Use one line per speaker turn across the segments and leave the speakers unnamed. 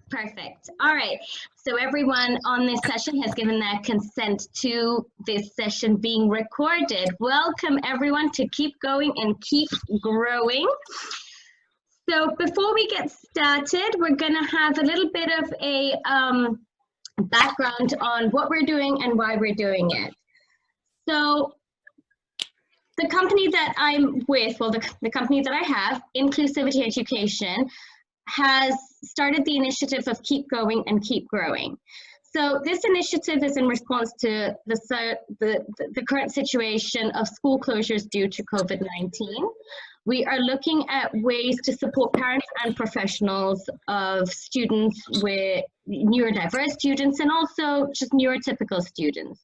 Perfect. All right. So everyone on this session has given their consent to this session being recorded. Welcome everyone to Keep Going and Keep Growing. So before we get started, we're going to have a little bit of a background on what we're doing and why we're doing it. So the company that I'm with, well, the company that I have, Inclusivity Education, has started the initiative of Keep Going and Keep Growing. So this initiative is in response to the current situation of school closures due to COVID-19. We are looking at ways to support parents and professionals of students with neurodiverse students and also just neurotypical students.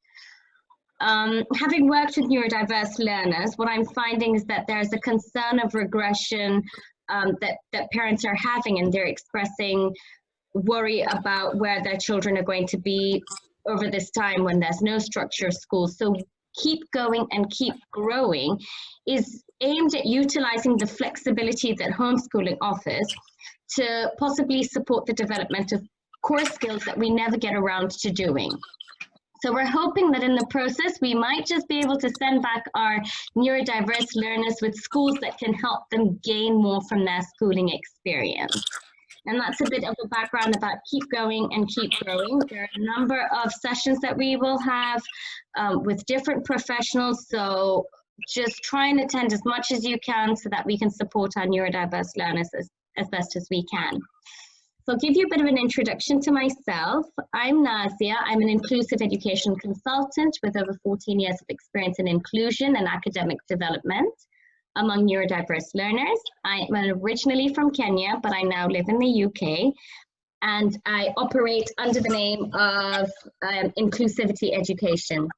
Having worked with neurodiverse learners, what I'm finding is that there's a concern of regression that parents are having, and they're expressing worry about where their children are going to be over this time when there's no structure of school. So Keep Going and Keep Growing is aimed at utilizing the flexibility that homeschooling offers to possibly support the development of core skills that we never get around to doing. So we're hoping that in the process, we might just be able to send back our neurodiverse learners with schools that can help them gain more from their schooling experience. And that's a bit of a background about Keep Going and Keep Growing. There are a number of sessions that we will have with different professionals. So just try and attend as much as you can so that we can support our neurodiverse learners as best as we can. So I'll give you a bit of an introduction to myself. I'm Nazia. I'm an inclusive education consultant with over 14 years of experience in inclusion and academic development among neurodiverse learners. I'm originally from Kenya, but I now live in the UK, and I operate under the name of Inclusivity Education.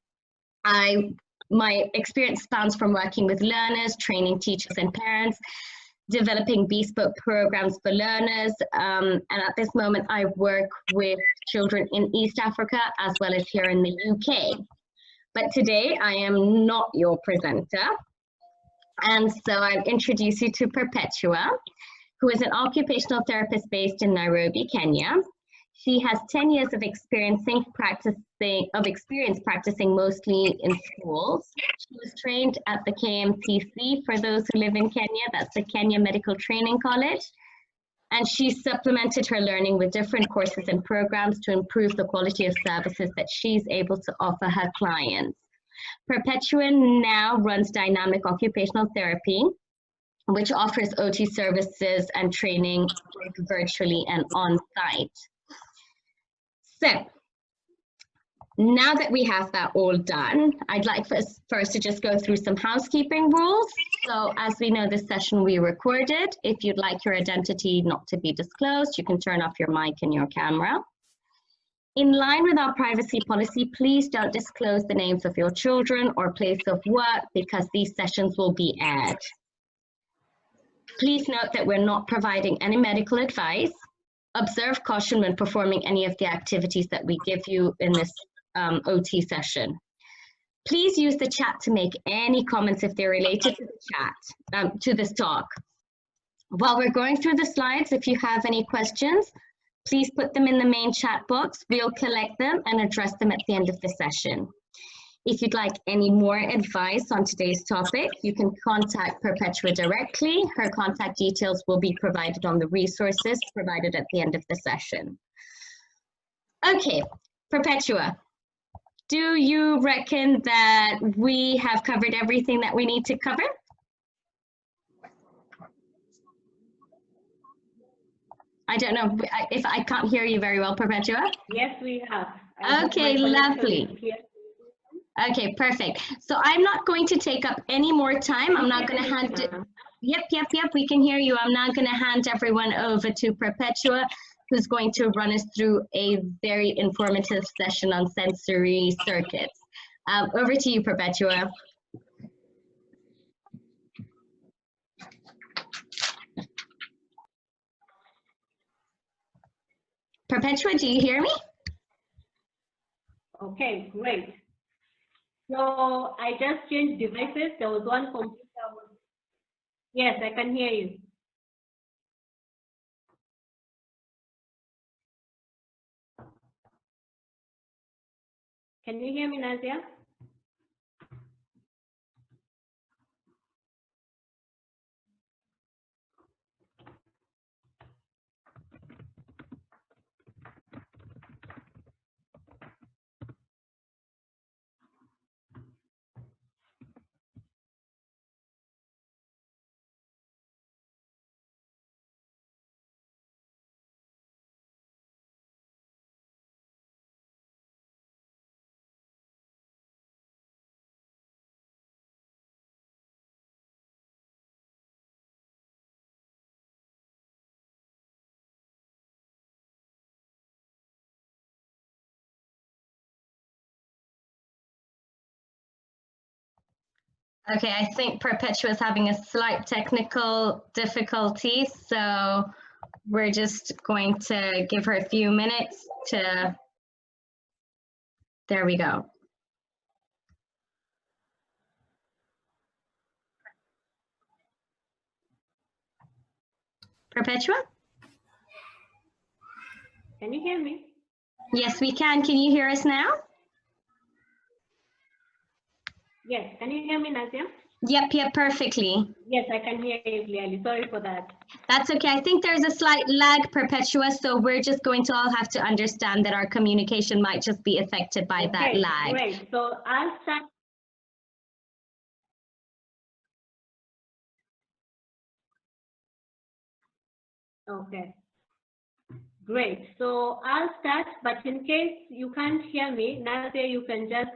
My experience spans from working with learners, training teachers and parents, developing bespoke programs for learners, and at this moment I work with children in East Africa as well as here in the UK. But today I am not your presenter, and so I'll introduce you to Perpetua, who is an occupational therapist based in Nairobi, Kenya. She has 10 years of experience practicing mostly in schools. She was trained at the KMTC, for those who live in Kenya, that's the Kenya Medical Training College. And she supplemented her learning with different courses and programs to improve the quality of services that she's able to offer her clients. Perpetua now runs Dynamic Occupational Therapy, which offers OT services and training virtually and on-site. So now that we have that all done, I'd like first to just go through some housekeeping rules. So as we know, this session we recorded. If you'd like your identity not to be disclosed, you can turn off your mic and your camera. In line with our privacy policy, please don't disclose the names of your children or place of work because these sessions will be aired. Please note that we're not providing any medical advice. Observe caution when performing any of the activities that we give you in this OT session. Please use the chat to make any comments if they're related to the chat, to this talk. While we're going through the slides, if you have any questions, please put them in the main chat box. We'll collect them and address them at the end of the session. If you'd like any more advice on today's topic, you can contact Perpetua directly. Her contact details will be provided on the resources provided at the end of the session. Okay, Perpetua, do you reckon that we have covered everything that we need to cover? I don't know if I can't hear you very well, Perpetua.
Yes, we have.
Okay, lovely. Okay, perfect. So I'm not going to take up any more time. I'm not going to hand it. Yep, we can hear you. I'm not going to hand everyone over to Perpetua, who's going to run us through a very informative session on sensory circuits. Over to you, Perpetua. Perpetua, do you hear me?
Okay, great. So I just changed devices. There was one computer. Yes, I can hear you. Can you hear me, Nazia?
Okay, I think Perpetua is having a slight technical difficulty, so we're just going to give her a few minutes to, there we go. Perpetua?
Can you hear me?
Yes, we can. Can you hear us now?
Yes. Can you hear me, Nazia?
Yep, perfectly.
Yes, I can hear you clearly. Sorry for that.
That's okay. I think there's a slight lag, Perpetua, so we're just going to all have to understand that our communication might just be affected by that lag.
Great. So I'll start. Okay. Great. So I'll start, but in case you can't hear me, Nazia, you can just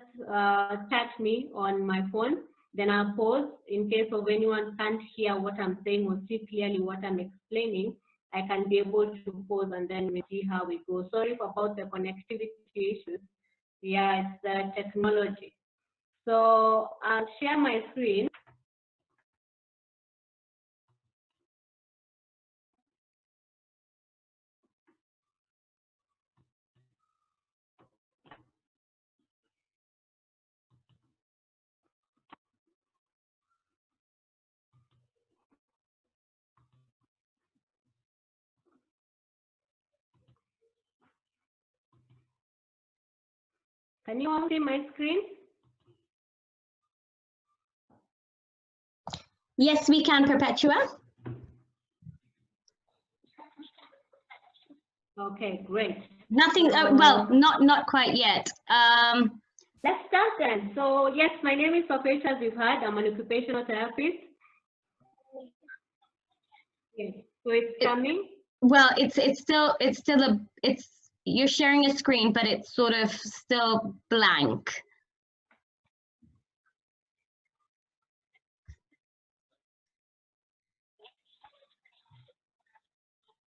touch me on my phone. Then I'll pause in case of anyone can't hear what I'm saying or see clearly what I'm explaining. I can be able to pause and then we see how we go. Sorry about the connectivity issues. Yeah, it's the technology. So I'll share my screen. Can you all see my screen?
Yes, we can, Perpetua.
Okay, great.
Nothing, well, not quite yet.
Let's start then. So yes, my name is Perpetua, as you've heard. I'm an occupational therapist. Yes, so it's coming.
Well, you're sharing a screen, but it's sort of still blank.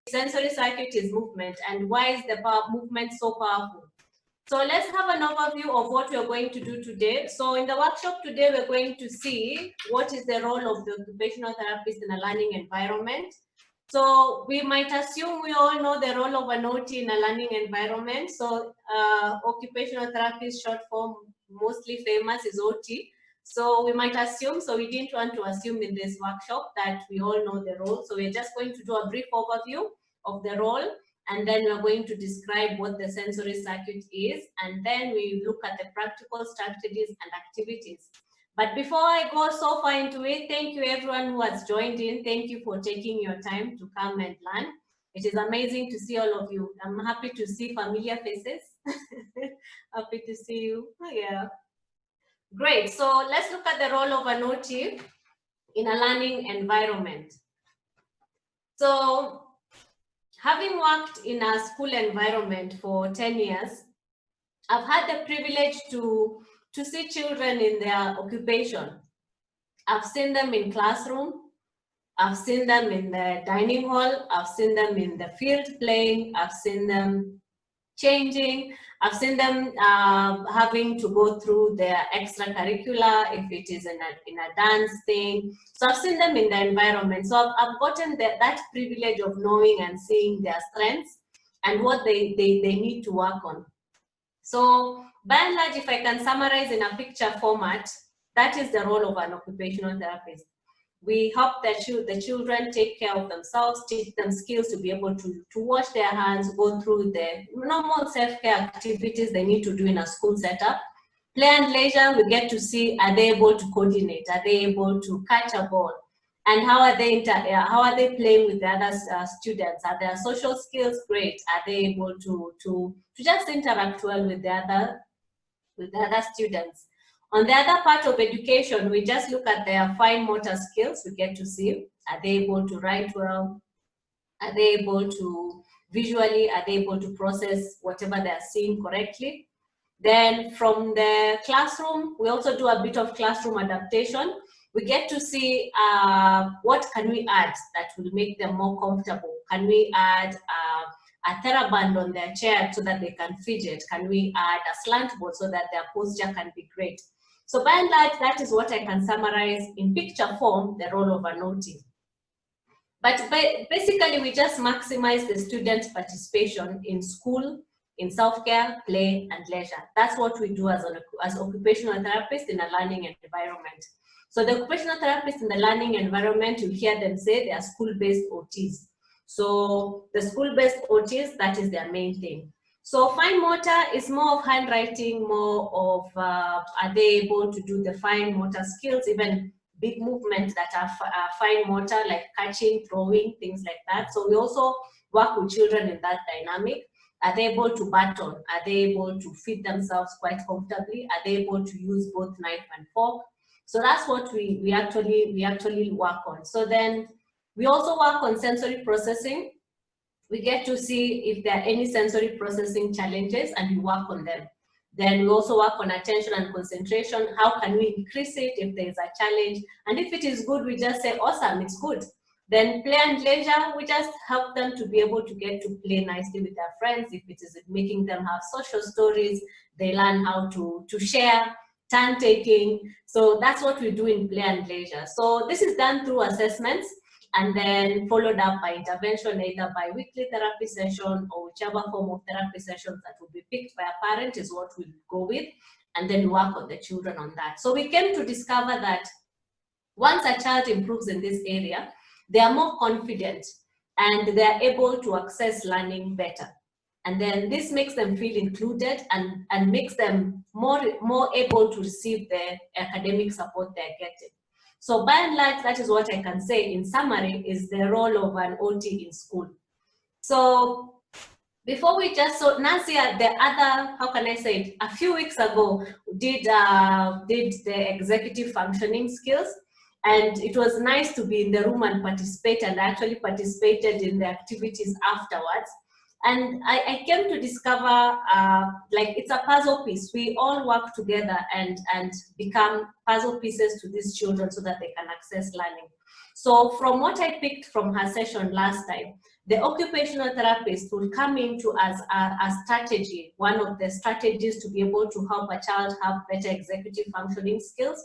Sensory circuit is movement, and why is the movement so powerful? So let's have an overview of what we're going to do today. So in the workshop today, we're going to see what is the role of the occupational therapist in a learning environment. So we might assume we all know the role of an OT in a learning environment. So occupational therapist, short form, mostly famous is OT. So we might assume, so we didn't want to assume in this workshop that we all know the role. So we're just going to do a brief overview of the role, and then we're going to describe what the sensory circuit is, and then we look at the practical strategies and activities. But before I go so far into it, thank you everyone who has joined in. Thank you for taking your time to come and learn. It is amazing to see all of you. I'm happy to see familiar faces. Happy to see you. Yeah. Great. So let's look at the role of an OT in a learning environment. So having worked in a school environment for 10 years, I've had the privilege to see children in their occupation. I've seen them in classroom, I've seen them in the dining hall, I've seen them in the field playing, I've seen them changing, I've seen them having to go through their extracurricular, if it is in a dance thing. So I've seen them in the environment. So I've gotten that privilege of knowing and seeing their strengths and what they need to work on. So by and large, if I can summarize in a picture format, that is the role of an occupational therapist. We help the children take care of themselves, teach them skills to be able to wash their hands, go through the normal self-care activities they need to do in a school setup. Play and leisure, we get to see, are they able to coordinate? Are they able to catch a ball? And how are they playing with the other students? Are their social skills great? Are they able to just interact well with the other students? On the other part of education, we just look at their fine motor skills. We get to see, are they able to write well? Are they able to visually, are they able to process whatever they're seeing correctly? Then from the classroom, we also do a bit of classroom adaptation. We get to see what can we add that will make them more comfortable. Can we add a TheraBand on their chair so that they can fidget? Can we add a slant board so that their posture can be great? So by and large, that is what I can summarize in picture form, the role of an OT. But basically, we just maximize the students' participation in school, in self-care, play, and leisure. That's what we do as occupational therapists in a learning environment. So the occupational therapists in the learning environment, you hear them say they are school-based OTs. So the school-based OTs, that is their main thing. So fine motor is more of handwriting, more of are they able to do the fine motor skills, even big movements that are fine motor, like catching, throwing, things like that. So we also work with children in that dynamic. Are they able to baton? Are they able to feed themselves quite comfortably? Are they able to use both knife and fork? So that's what we actually work on. So then we also work on sensory processing. We get to see if there are any sensory processing challenges and we work on them. Then we also work on attention and concentration. How can we increase it if there is a challenge? And if it is good, we just say, awesome, it's good. Then play and leisure, we just help them to be able to get to play nicely with their friends. If it is making them have social stories, they learn how to share, turn taking. So that's what we do in play and leisure. So this is done through assessments and then followed up by intervention, either by weekly therapy session or whichever form of therapy sessions that will be picked by a parent is what we'll go with, and then work on the children on that. So we came to discover that once a child improves in this area, they are more confident and they are able to access learning better. And then this makes them feel included and makes them more able to receive the academic support they're getting. So by and large, that is what I can say in summary is the role of an OT in school. So before we just, so Nazia, the other, how can I say it, a few weeks ago, did the executive functioning skills. And it was nice to be in the room and participate, and I actually participated in the activities afterwards. And I came to discover, like, it's a puzzle piece. We all work together and become puzzle pieces to these children so that they can access learning. So from what I picked from her session last time, the occupational therapist will come into as a strategy, one of the strategies to be able to help a child have better executive functioning skills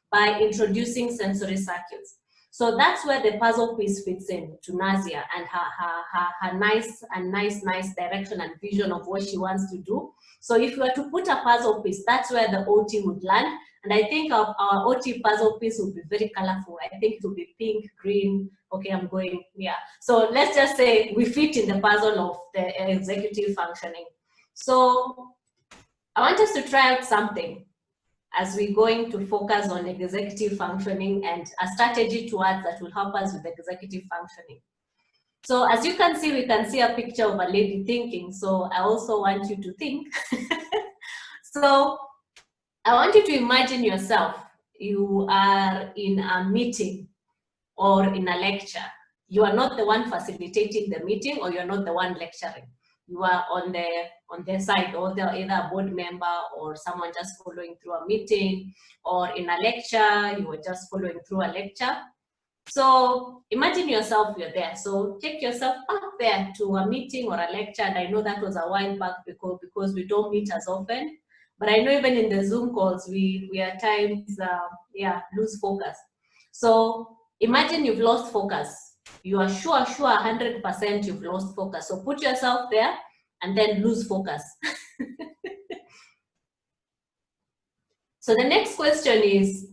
by introducing sensory circuits. So that's where the puzzle piece fits in to Nazia and her nice direction and vision of what she wants to do. So if you were to put a puzzle piece, that's where the OT would land. And I think our OT puzzle piece will be very colorful. I think it will be pink, green. Okay, I'm going, yeah. So let's just say we fit in the puzzle of the executive functioning. So I want us to try out something as we're going to focus on executive functioning and a strategy towards that will help us with executive functioning. So as you can see, we can see a picture of a lady thinking. So I also want you to think. So I want you to imagine yourself. You are in a meeting or in a lecture. You are not the one facilitating the meeting, or you're not the one lecturing. You are on the side, or they're either a board member or someone just following through a meeting, or in a lecture, you were just following through a lecture. So imagine yourself, you're there. So take yourself back there to a meeting or a lecture. And I know that was a while back because we don't meet as often. But I know even in the Zoom calls, we at times, lose focus. So imagine you've lost focus. You are sure 100% you've lost focus. So put yourself there and then lose focus. So the next question is,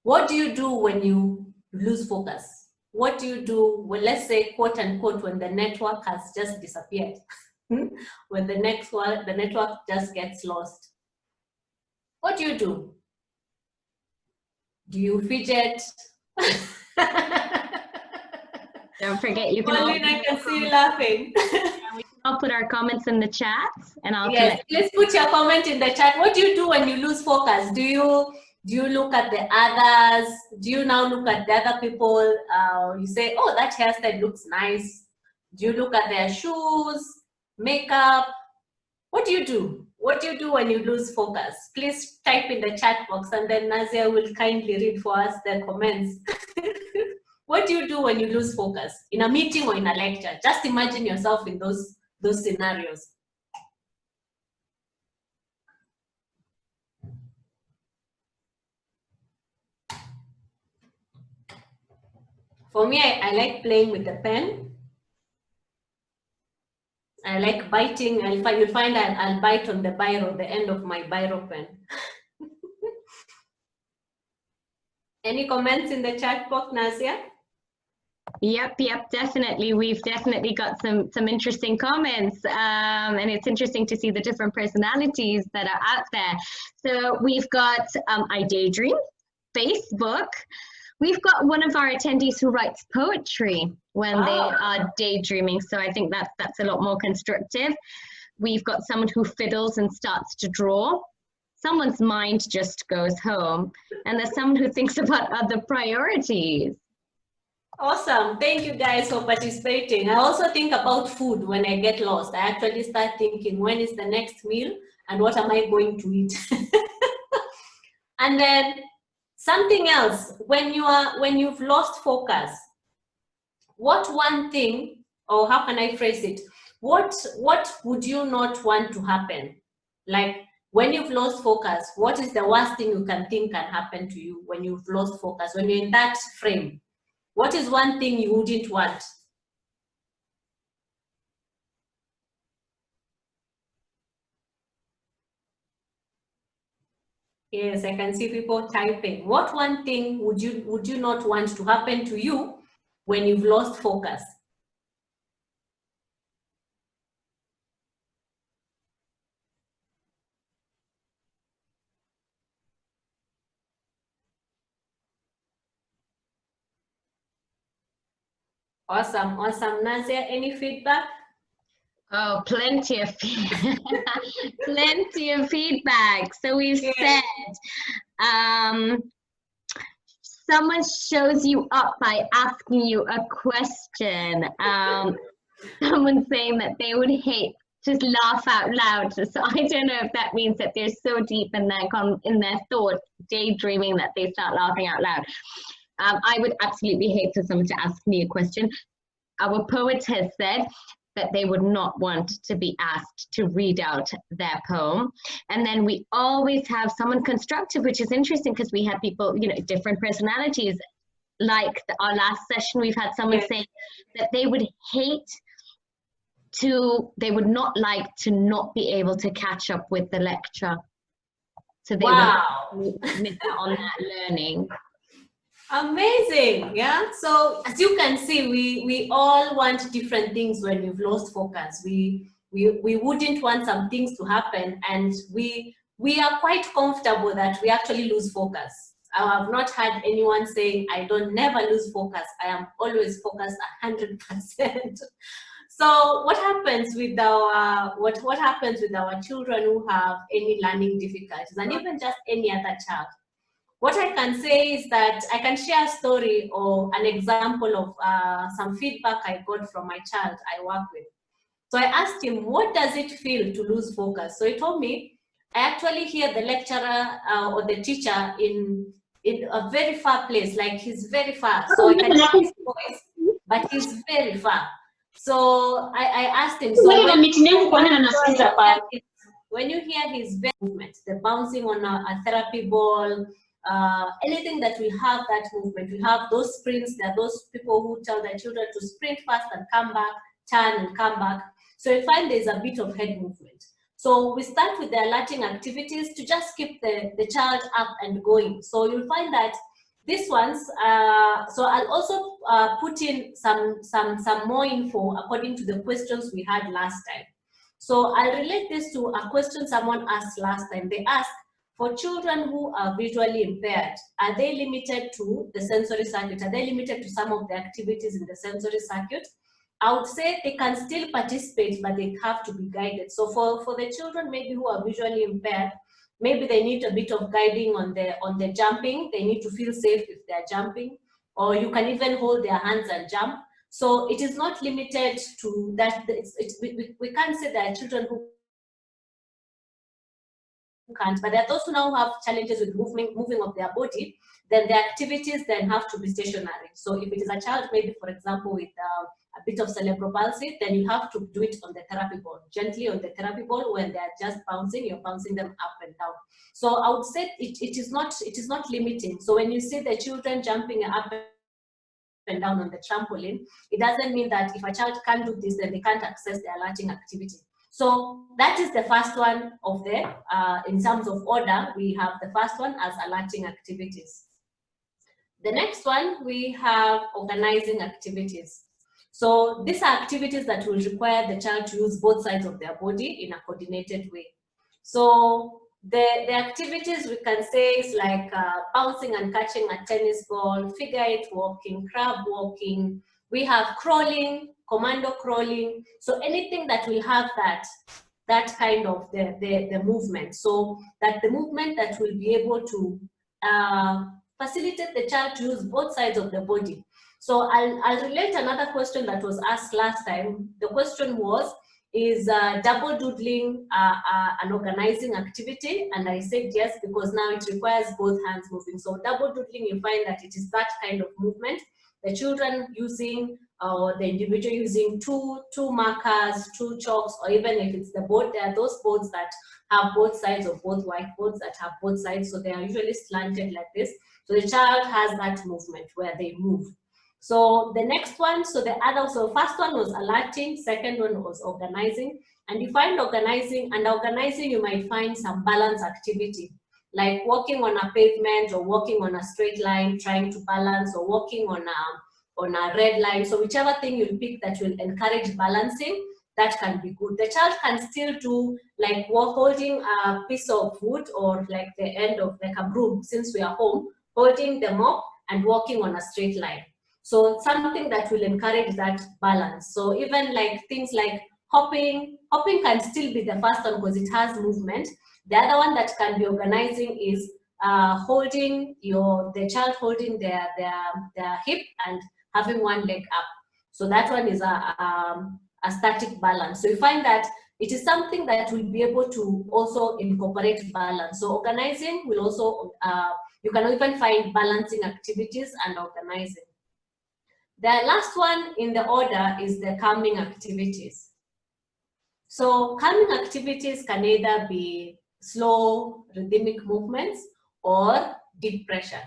what do you do when you lose focus? What do you do when, let's say, quote unquote, when the network has just disappeared? When the network just gets lost? What do you do? Do you fidget?
Don't forget, you can
Pauline, I can see you laughing.
we can all put our comments in the chat, and I'll
Yes, please put your comment in the chat. What do you do when you lose focus? Do you look at the others? Do you now look at the other people? You say, oh, that hairstyle looks nice. Do you look at their shoes, makeup? What do you do? What do you do when you lose focus? Please type in the chat box, and then Nazia will kindly read for us the comments. What do you do when you lose focus in a meeting or in a lecture? Just imagine yourself in those scenarios. For me, I like playing with the pen. I like biting. You'll find I'll bite on the biro, the end of my biro pen. Any comments in the chat box, Nazia?
Yep, definitely. We've definitely got some interesting comments, and it's interesting to see the different personalities that are out there. So we've got I Daydream, Facebook. We've got one of our attendees who writes poetry when they are daydreaming, so I think that's a lot more constructive. We've got someone who fiddles and starts to draw. Someone's mind just goes home, and there's someone who thinks about other priorities.
Awesome. Thank you guys for participating. I also think about food when I get lost. I actually start thinking, when is the next meal and what am I going to eat? And then something else, when you've lost focus, what one thing, or how can I phrase it? What would you not want to happen? Like when you've lost focus, what is the worst thing you can think can happen to you when you've lost focus, when you're in that frame? What is one thing you wouldn't want? Yes, I can see people typing. What one thing would you not want to happen to you when you've lost focus? Awesome, awesome. Nazia, any feedback?
Oh, plenty of plenty of feedback. So we've said someone shows you up by asking you a question. Someone saying that they would hate to laugh out loud. So I don't know if that means that they're so deep in their thought, daydreaming, that they start laughing out loud. I would absolutely hate for someone to ask me a question. Our poet has said that they would not want to be asked to read out their poem. And then we always have someone constructive, which is interesting because we have people, different personalities. Like our last session, we've had someone say that they would not like to not be able to catch up with the lecture. So they would miss out on that learning.
Amazing. Yeah, so as you can see, we all want different things when we've lost focus. We wouldn't want some things to happen, and we are quite comfortable that we actually lose focus. I have not had anyone saying I don't never lose focus. I am always focused 100%. So what happens with our what happens with our children who have any learning difficulties, and even just any other child? What I can say is that I can share a story or an example of some feedback I got from my child I work with. So I asked him, what does it feel to lose focus? So he told me, I actually hear the lecturer or the teacher in a very far place, like he's very far. So I can hear his voice, but he's very far. So I asked him, so when you hear his movement, the bouncing on a therapy ball, anything that we have that movement, we have those sprints. There are those people who tell their children to sprint fast and come back, turn and come back. So you find there's a bit of head movement. So we start with the alerting activities to just keep the child up and going. So you'll find that these ones, so I'll also put in some more info according to the questions we had last time. So I'll relate this to a question someone asked last time. They asked, for children who are visually impaired, are they limited to the sensory circuit? Are they limited to some of the activities in the sensory circuit? I would say they can still participate, but they have to be guided. So for the children maybe who are visually impaired, maybe they need a bit of guiding on the jumping. They need to feel safe if they're jumping, or you can even hold their hands and jump. So it is not limited to that. We can't say there are children who can't, but there are those who now have challenges with moving of their body, then the activities then have to be stationary. So if it is a child, maybe for example with a bit of cerebral palsy, then you have to do it on the therapy ball, gently on the therapy ball. When they are just bouncing, you're bouncing them up and down. So I would say it is not limiting. So when you see the children jumping up and down on the trampoline, it doesn't mean that if a child can't do this, then they can't access the alerting activity. So that is the first one of the, in terms of order, we have the first one as alerting activities. The next one, we have organizing activities. So these are activities that will require the child to use both sides of their body in a coordinated way. So the activities we can say is like bouncing and catching a tennis ball, figure eight walking, crab walking. We have crawling, commando crawling. So anything that will have that kind of the movement. So that the movement that will be able to facilitate the child to use both sides of the body. So I'll relate another question that was asked last time. The question was, is double doodling an organizing activity? And I said yes, because now it requires both hands moving. So double doodling, you find that it is that kind of movement. The children using, or the individual using two markers, two chalks, or even if it's the board, there are those boards that have both sides, or both whiteboards that have both sides. So they are usually slanted like this. So the child has that movement where they move. So the next one, so first one was alerting, second one was organizing. And you find organizing, and organizing you might find some balance activity, like walking on a pavement or walking on a straight line, trying to balance, or walking on a red line. So whichever thing you'll pick that will encourage balancing, that can be good. The child can still do like holding a piece of wood, or like the end of like a broom, since we are home, holding the mop and walking on a straight line. So something that will encourage that balance. So even like things like hopping can still be the first one because it has movement. The other one that can be organizing is holding the child holding their hip and having one leg up. So that one is a static balance. So you find that it is something that will be able to also incorporate balance. So organizing will also, you can even find balancing activities and organizing. The last one in the order is the calming activities. So calming activities can either be slow rhythmic movements or deep pressure.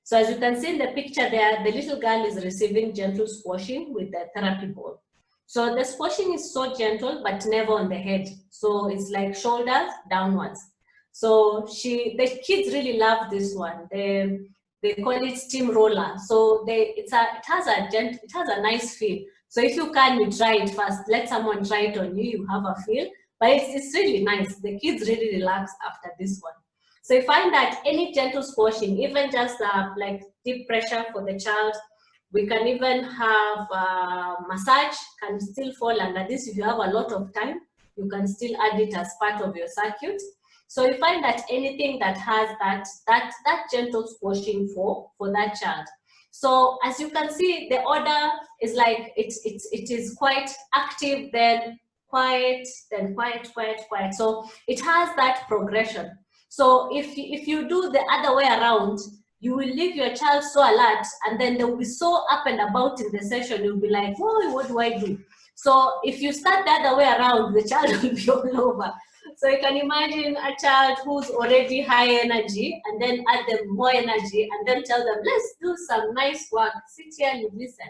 So as you can see in the picture there, the little girl is receiving gentle squashing with the therapy ball. So the squashing is so gentle, but never on the head. So it's like shoulders downwards. So the kids really love this one. They call it steamroller. So it has a nice feel. So if you can, you try it first. Let someone try it on you. You have a feel, but it's really nice. The kids really relax after this one. So you find that any gentle squashing, even just like deep pressure for the child, we can even have massage can still fall under this. If you have a lot of time, you can still add it as part of your circuit. So you find that anything that has that gentle squashing for that child. So as you can see, the order is like it is quite active, then quiet, then quiet, quiet, quiet. So it has that progression. So if you do the other way around, you will leave your child so alert, and then they will be so up and about in the session. You'll be like, oh, what do I do? So if you start the other way around, the child will be all over. So you can imagine a child who's already high energy, and then add them more energy, and then tell them, let's do some nice work. Sit here and listen.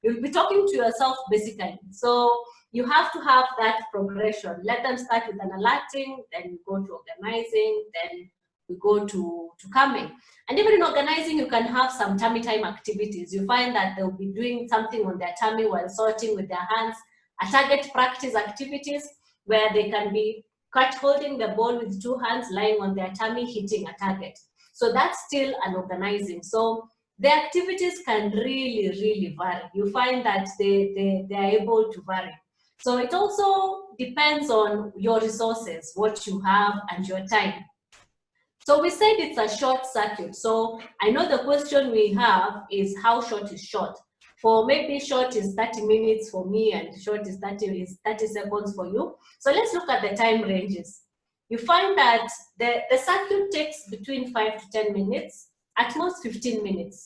You'll be talking to yourself basically. So you have to have that progression. Let them start with an alerting, then you go to organizing, then we go to calming. And even in organizing, you can have some tummy time activities. You find that they'll be doing something on their tummy while sorting with their hands, a target practice activities where they can be holding the ball with 2 hands, lying on their tummy, hitting a target. So that's still an organizing. So the activities can really, really vary. You find that they are able to vary. So it also depends on your resources, what you have, and your time. So we said it's a short circuit. So I know the question we have is how short is short? For maybe short is 30 minutes for me and short is 30 seconds for you. So let's look at the time ranges. You find that the circuit takes between 5 to 10 minutes, at most 15 minutes.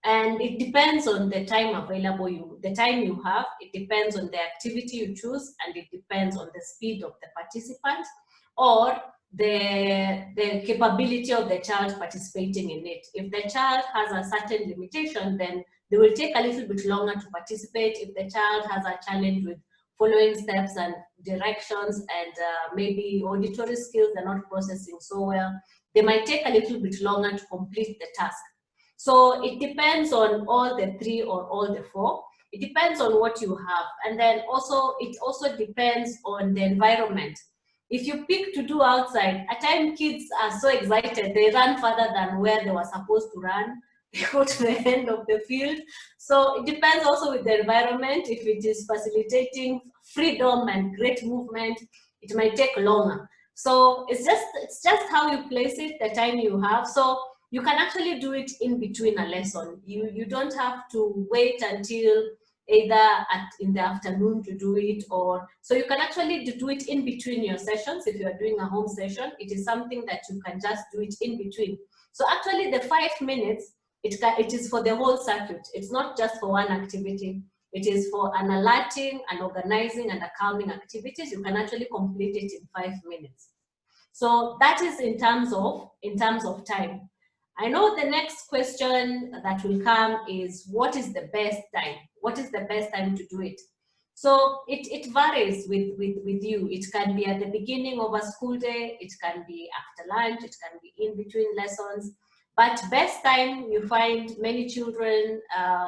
And it depends on the time available, the time you have, it depends on the activity you choose, and it depends on the speed of the participant or the capability of the child participating in it. If the child has a certain limitation, then they will take a little bit longer to participate. If the child has a challenge with following steps and directions and maybe auditory skills they're not processing so well, they might take a little bit longer to complete the task. So it depends on all the 3 or all the 4. It depends on what you have. And then also, it also depends on the environment. If you pick to do outside, at times kids are so excited, they run further than where they were supposed to run. They go to the end of the field. So it depends also with the environment. If it is facilitating freedom and great movement, it might take longer. So it's just how you place it, the time you have. So you can actually do it in between a lesson. You don't have to wait until either in the afternoon to do it, or so you can actually do it in between your sessions. If you are doing a home session, it is something that you can just do it in between. So actually the 5 minutes, it is for the whole circuit. It's not just for one activity. It is for an alerting, an organizing, and a calming activities. You can actually complete it in 5 minutes. So that is in terms of time. I know the next question that will come is, what is the best time? What is the best time to do it? So it varies with you. It can be at the beginning of a school day, it can be after lunch, it can be in between lessons. But best time you find many children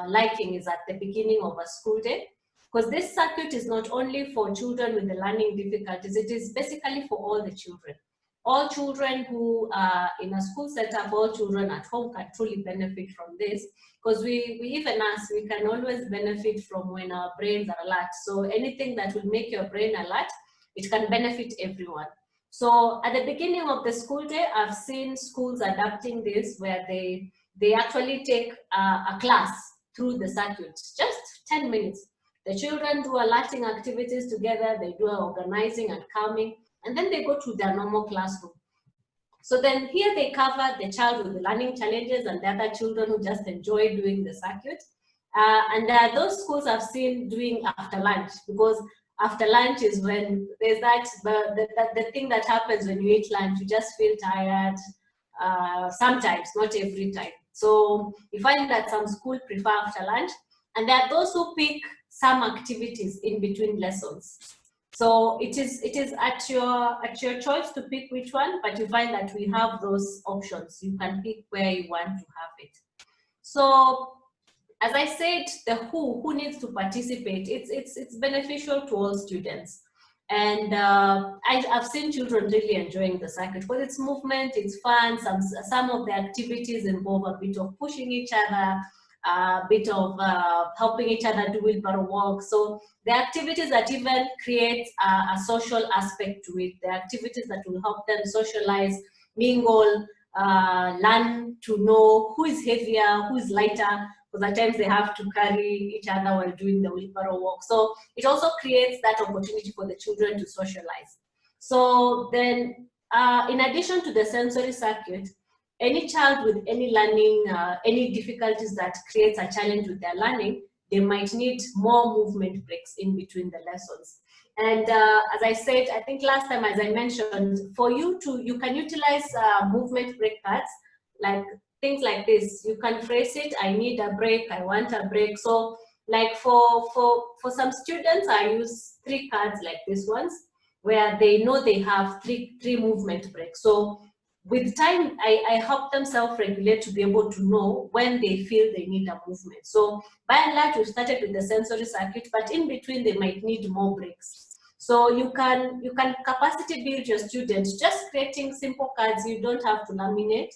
liking is at the beginning of a school day, because this circuit is not only for children with the learning difficulties, it is basically for all the children. All children who are in a school setup, all children at home can truly benefit from this, because we even us, we can always benefit from when our brains are alert. So anything that will make your brain alert, it can benefit everyone. So at the beginning of the school day, I've seen schools adapting this where they actually take a class through the circuit, just 10 minutes. The children do alerting activities together, they do organizing and calming, and then they go to their normal classroom. So then here they cover the child with the learning challenges and the other children who just enjoy doing the circuit. And there are those schools I've seen doing after lunch, because after lunch is when there's the thing that happens when you eat lunch, you just feel tired, sometimes, not every time. So you find that some schools prefer after lunch, and there are those who pick some activities in between lessons. So it is at your choice to pick which one, but you find that we have those options. You can pick where you want to have it. So as I said, the who needs to participate, it's beneficial to all students. And I've seen children really enjoying the circuit because it's movement, it's fun. Some of the activities involve a bit of pushing each other, a bit of helping each other do wheelbarrow walk. So the activities that even create a social aspect to it, the activities that will help them socialize, mingle, learn to know who is heavier, who is lighter, because at times they have to carry each other while doing the wheelbarrow walk. So it also creates that opportunity for the children to socialize. So then, in addition to the sensory circuit, any child with any learning, any difficulties that creates a challenge with their learning, they might need more movement breaks in between the lessons. And as I said, I think last time, as I mentioned, for you can utilize movement break cards, like things like this. You can phrase it, I need a break, I want a break. So like for some students, I use 3 cards like these ones, where they know they have three movement breaks. So with time, I help them self-regulate to be able to know when they feel they need a movement. So by and large, we started with the sensory circuit, but in between they might need more breaks. So you can capacity build your students, just creating simple cards. You don't have to laminate,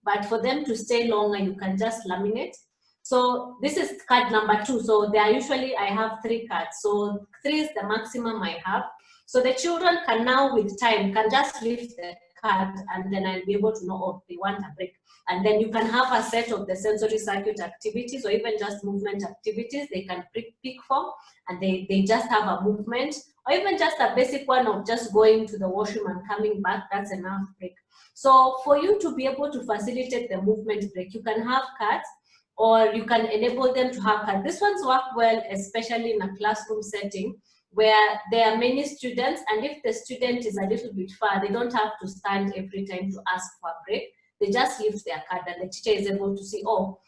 but for them to stay longer, you can just laminate. So this is card number 2. So there are usually, I have 3 cards. So 3 is the maximum I have. So the children can now, with time, can just lift the card, and then I'll be able to know, oh, they want a break. And then you can have a set of the sensory circuit activities, or even just movement activities they can pick from, and they just have a movement, or even just a basic one of just going to the washroom and coming back. That's enough break. So for you to be able to facilitate the movement break, you can have cards, or you can enable them to have cards. These ones work well, especially in a classroom setting where there are many students, and if the student is a little bit far, they don't have to stand every time to ask for a break. They just lift their card, and the teacher is able to see, oh,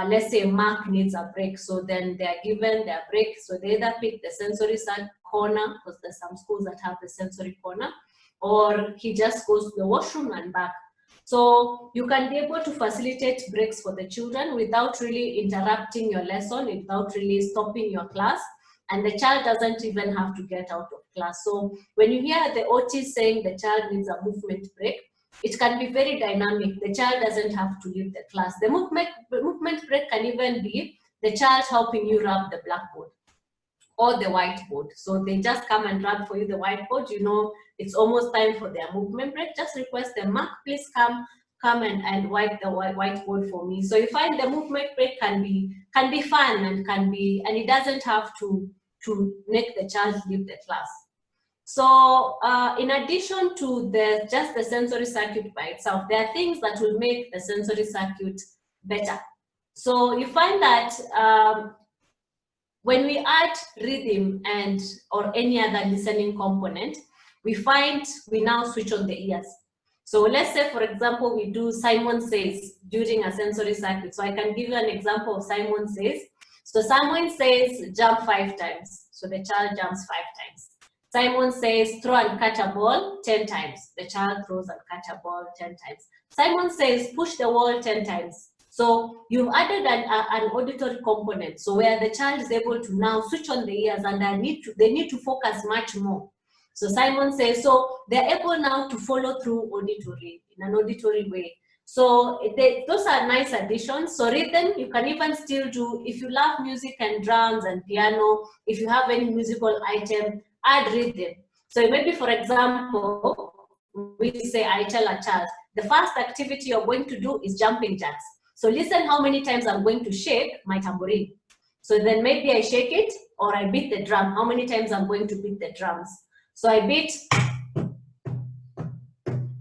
let's say Mark needs a break. So then they are given their break. So they either pick the sensory corner, because there's some schools that have the sensory corner, or he just goes to the washroom and back. So you can be able to facilitate breaks for the children without really interrupting your lesson, without really stopping your class. And the child doesn't even have to get out of class. So when you hear the OT saying the child needs a movement break, it can be very dynamic. The child doesn't have to leave the class. The movement break can even be the child helping you rub the blackboard or the whiteboard. So they just come and rub for you the whiteboard. You know, it's almost time for their movement break. Just request them, Mark, please come and wipe the whiteboard for me. So you find the movement break can be fun, and it doesn't have to make the child leave the class. So in addition to just the sensory circuit by itself, there are things that will make the sensory circuit better. So you find that when we add rhythm or any other listening component, we find we now switch on the ears. So let's say, for example, we do Simon Says during a sensory circuit. So I can give you an example of Simon Says. So Simon says, jump 5 times. So the child jumps 5 times. Simon says, throw and catch a ball 10 times. The child throws and catch a ball 10 times. Simon says, push the wall 10 times. So you've added an auditory component, so where the child is able to now switch on the ears, and they need to focus much more. So Simon says, so they're able now to follow through auditory, in an auditory way. So those are nice additions. So rhythm, you can even still do, if you love music and drums and piano, if you have any musical item, add rhythm. So maybe, for example, we say, I tell a child, the first activity you're going to do is jumping jacks. So listen how many times I'm going to shake my tambourine. So then maybe I shake it, or I beat the drum. How many times I'm going to beat the drums? So I beat.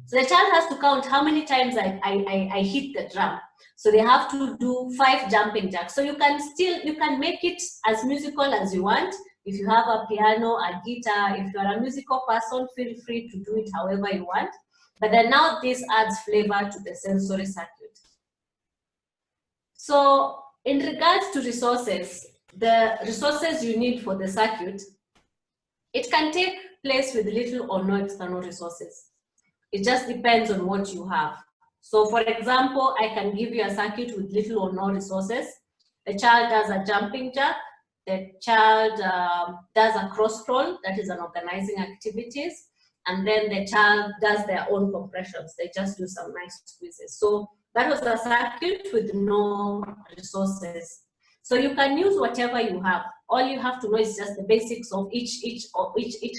So the child has to count how many times I hit the drum. So they have to do 5 jumping jacks. So you can make it as musical as you want. If you have a piano, a guitar, if you are a musical person, feel free to do it however you want. But then now this adds flavor to the sensory circuit. So in regards to resources, the resources you need for the circuit, it can take place with little or no external resources. It just depends on what you have. So for example, I can give you a circuit with little or no resources. The child does a jumping jack. The child does a cross crawl, that is an organizing activities. And then the child does their own compressions. They just do some nice squeezes. So that was a circuit with no resources. So you can use whatever you have. All you have to know is just the basics of each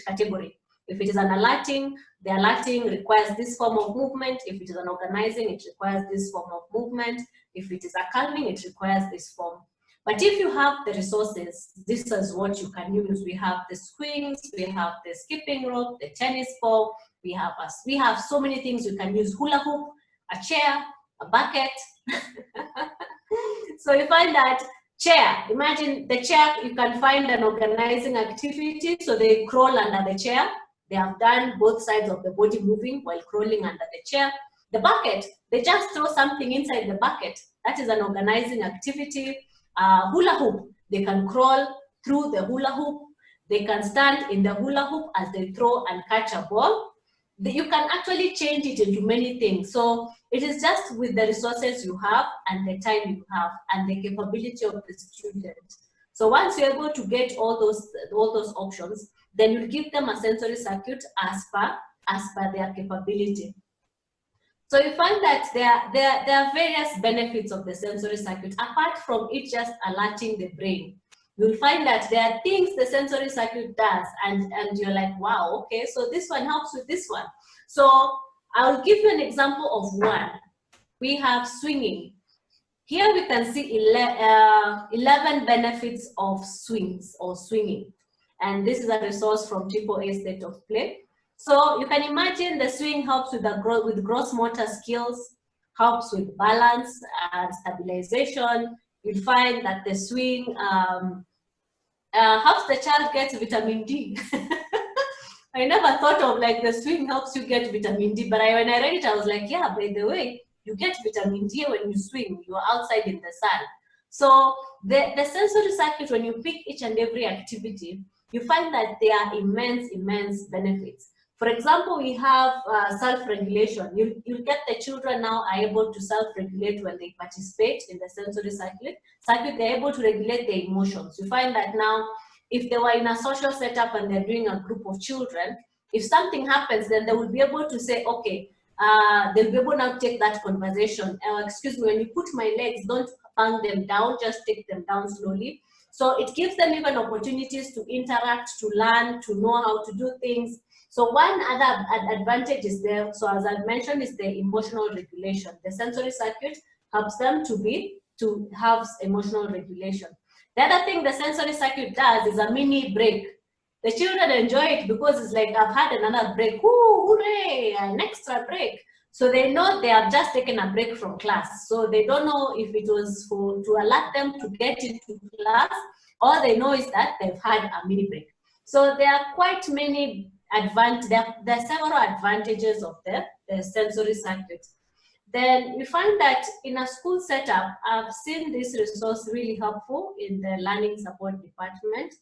category. If it is an alerting, the alerting requires this form of movement. If it is an organizing, it requires this form of movement. If it is a calming, it requires this form. But if you have the resources, this is what you can use. We have the swings, we have the skipping rope, the tennis ball. We have so many things you can use. Hula hoop, a chair, a bucket. So you find that chair, imagine the chair, you can find an organizing activity. So they crawl under the chair. They have done both sides of the body moving while crawling under the chair. The bucket, they just throw something inside the bucket. That is an organizing activity. Hula hoop, they can crawl through the hula hoop. They can stand in the hula hoop as they throw and catch a ball. You can actually change it into many things. So it is just with the resources you have and the time you have and the capability of the student. So once you're able to get all those options, then you'll give them a sensory circuit as per their capability. So you find that there are various benefits of the sensory circuit, apart from it just alerting the brain. You'll find that there are things the sensory circuit does, and you're like, wow, okay, so this one helps with this one. So I'll give you an example of one. We have swinging. Here we can see 11 benefits of swings or swinging. And this is a resource from AAA State of Play. So you can imagine the swing helps with gross motor skills, helps with balance and stabilization. You'll find that the swing helps the child get vitamin D. I never thought of like the swing helps you get vitamin D, but when I read it, I was like, yeah, by the way, you get vitamin D when you swing, you're outside in the sun. So the sensory circuit, when you pick each and every activity, you find that there are immense benefits. For example, we have self-regulation. You'll get the children now are able to self-regulate when they participate in the sensory circuit. They're able to regulate their emotions. You find that now, if they were in a social setup and they're doing a group of children, if something happens, then they will be able to say, okay, they'll be able now to take that conversation. Excuse me, when you put my legs, don't bang them down, just take them down slowly. So it gives them even opportunities to interact, to learn, to know how to do things. So one other advantage is there, so as I mentioned, is the emotional regulation. The sensory circuit helps them to have emotional regulation. The other thing the sensory circuit does is a mini break. The children enjoy it because it's like, I've had another break, ooh, hooray, an extra break. So they know they have just taken a break from class. So they don't know if it was to alert them to get into class, all they know is that they've had a mini break. So there are quite many there are several advantages of the sensory circuit. Then we find that in a school setup, I've seen this resource really helpful in the learning support department,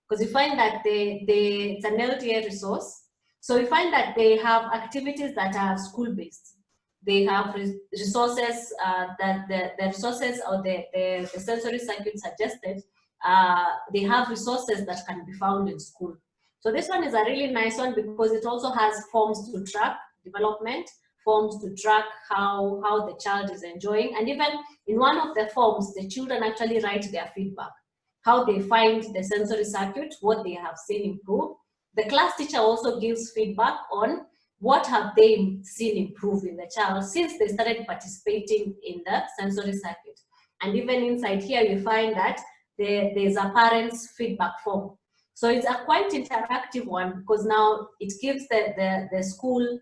because you find that it's an LTA resource. So we find that they have activities that are school-based. They have resources that the resources or the sensory circuit suggested, they have resources that can be found in school. So this one is a really nice one because it also has forms to track development, forms to track how the child is enjoying. And even in one of the forms, the children actually write their feedback, how they find the sensory circuit, what they have seen improve. The class teacher also gives feedback on what have they seen improve in the child since they started participating in the sensory circuit. And even inside here, you find that there's a parent's feedback form. So it's a quite interactive one because now it gives the school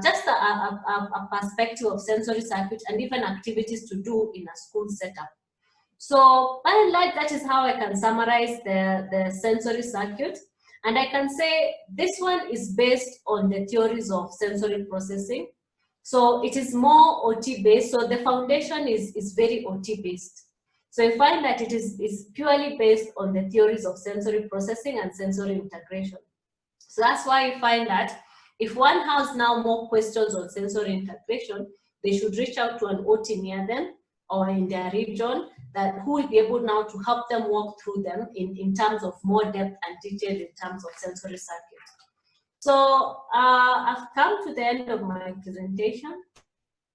just a perspective of sensory circuit and even activities to do in a school setup. So by and large, that is how I can summarize the sensory circuit. And I can say this one is based on the theories of sensory processing. So it is more OT based. So the foundation is very OT based. So you find that it is purely based on the theories of sensory processing and sensory integration. So that's why you find that if one has now more questions on sensory integration, they should reach out to an OT near them or in their region who will be able now to help them walk through them in terms of more depth and detail in terms of sensory circuit. So I've come to the end of my presentation.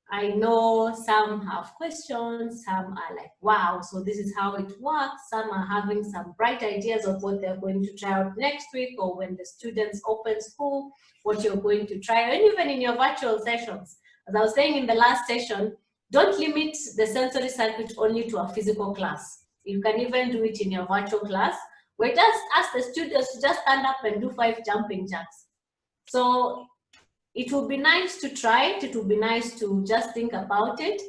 I know some have questions, some are like, wow, so this is how it works. Some are having some bright ideas of what they're going to try out next week or when the students open school, what you're going to try, and even in your virtual sessions. As I was saying in the last session, don't limit the sensory circuit only to a physical class. You can even do it in your virtual class, where just ask the students to just stand up and do 5 jumping jacks. So it would be nice to try it. It would be nice to just think about it.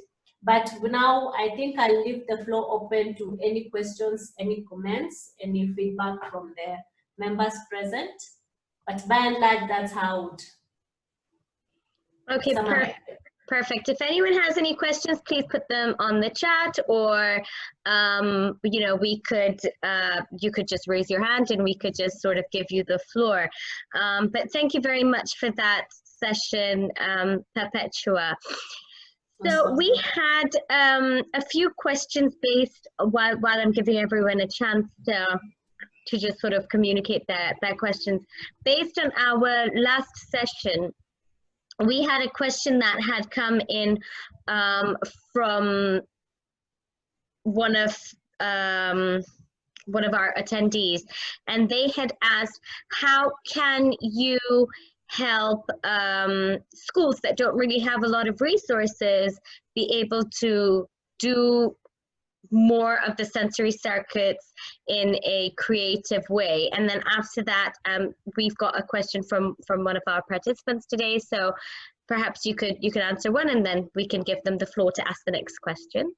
But now I think I'll leave the floor open to any questions, any comments, any feedback from the members present. But by and large, that's how
Okay, perfect. If anyone has any questions, please put them on the chat, or you know, you could just raise your hand and we could just sort of give you the floor. But thank you very much for that session, Perpetua. So we had a few questions based while I'm giving everyone a chance to just sort of communicate their questions. Based on our last session, we had a question that had come in from one of our attendees, and they had asked, how can you help schools that don't really have a lot of resources be able to do more of the sensory circuits in a creative way? And then after that, we've got a question from one of our participants today, so perhaps you could answer one, and then we can give them the floor to ask the next question.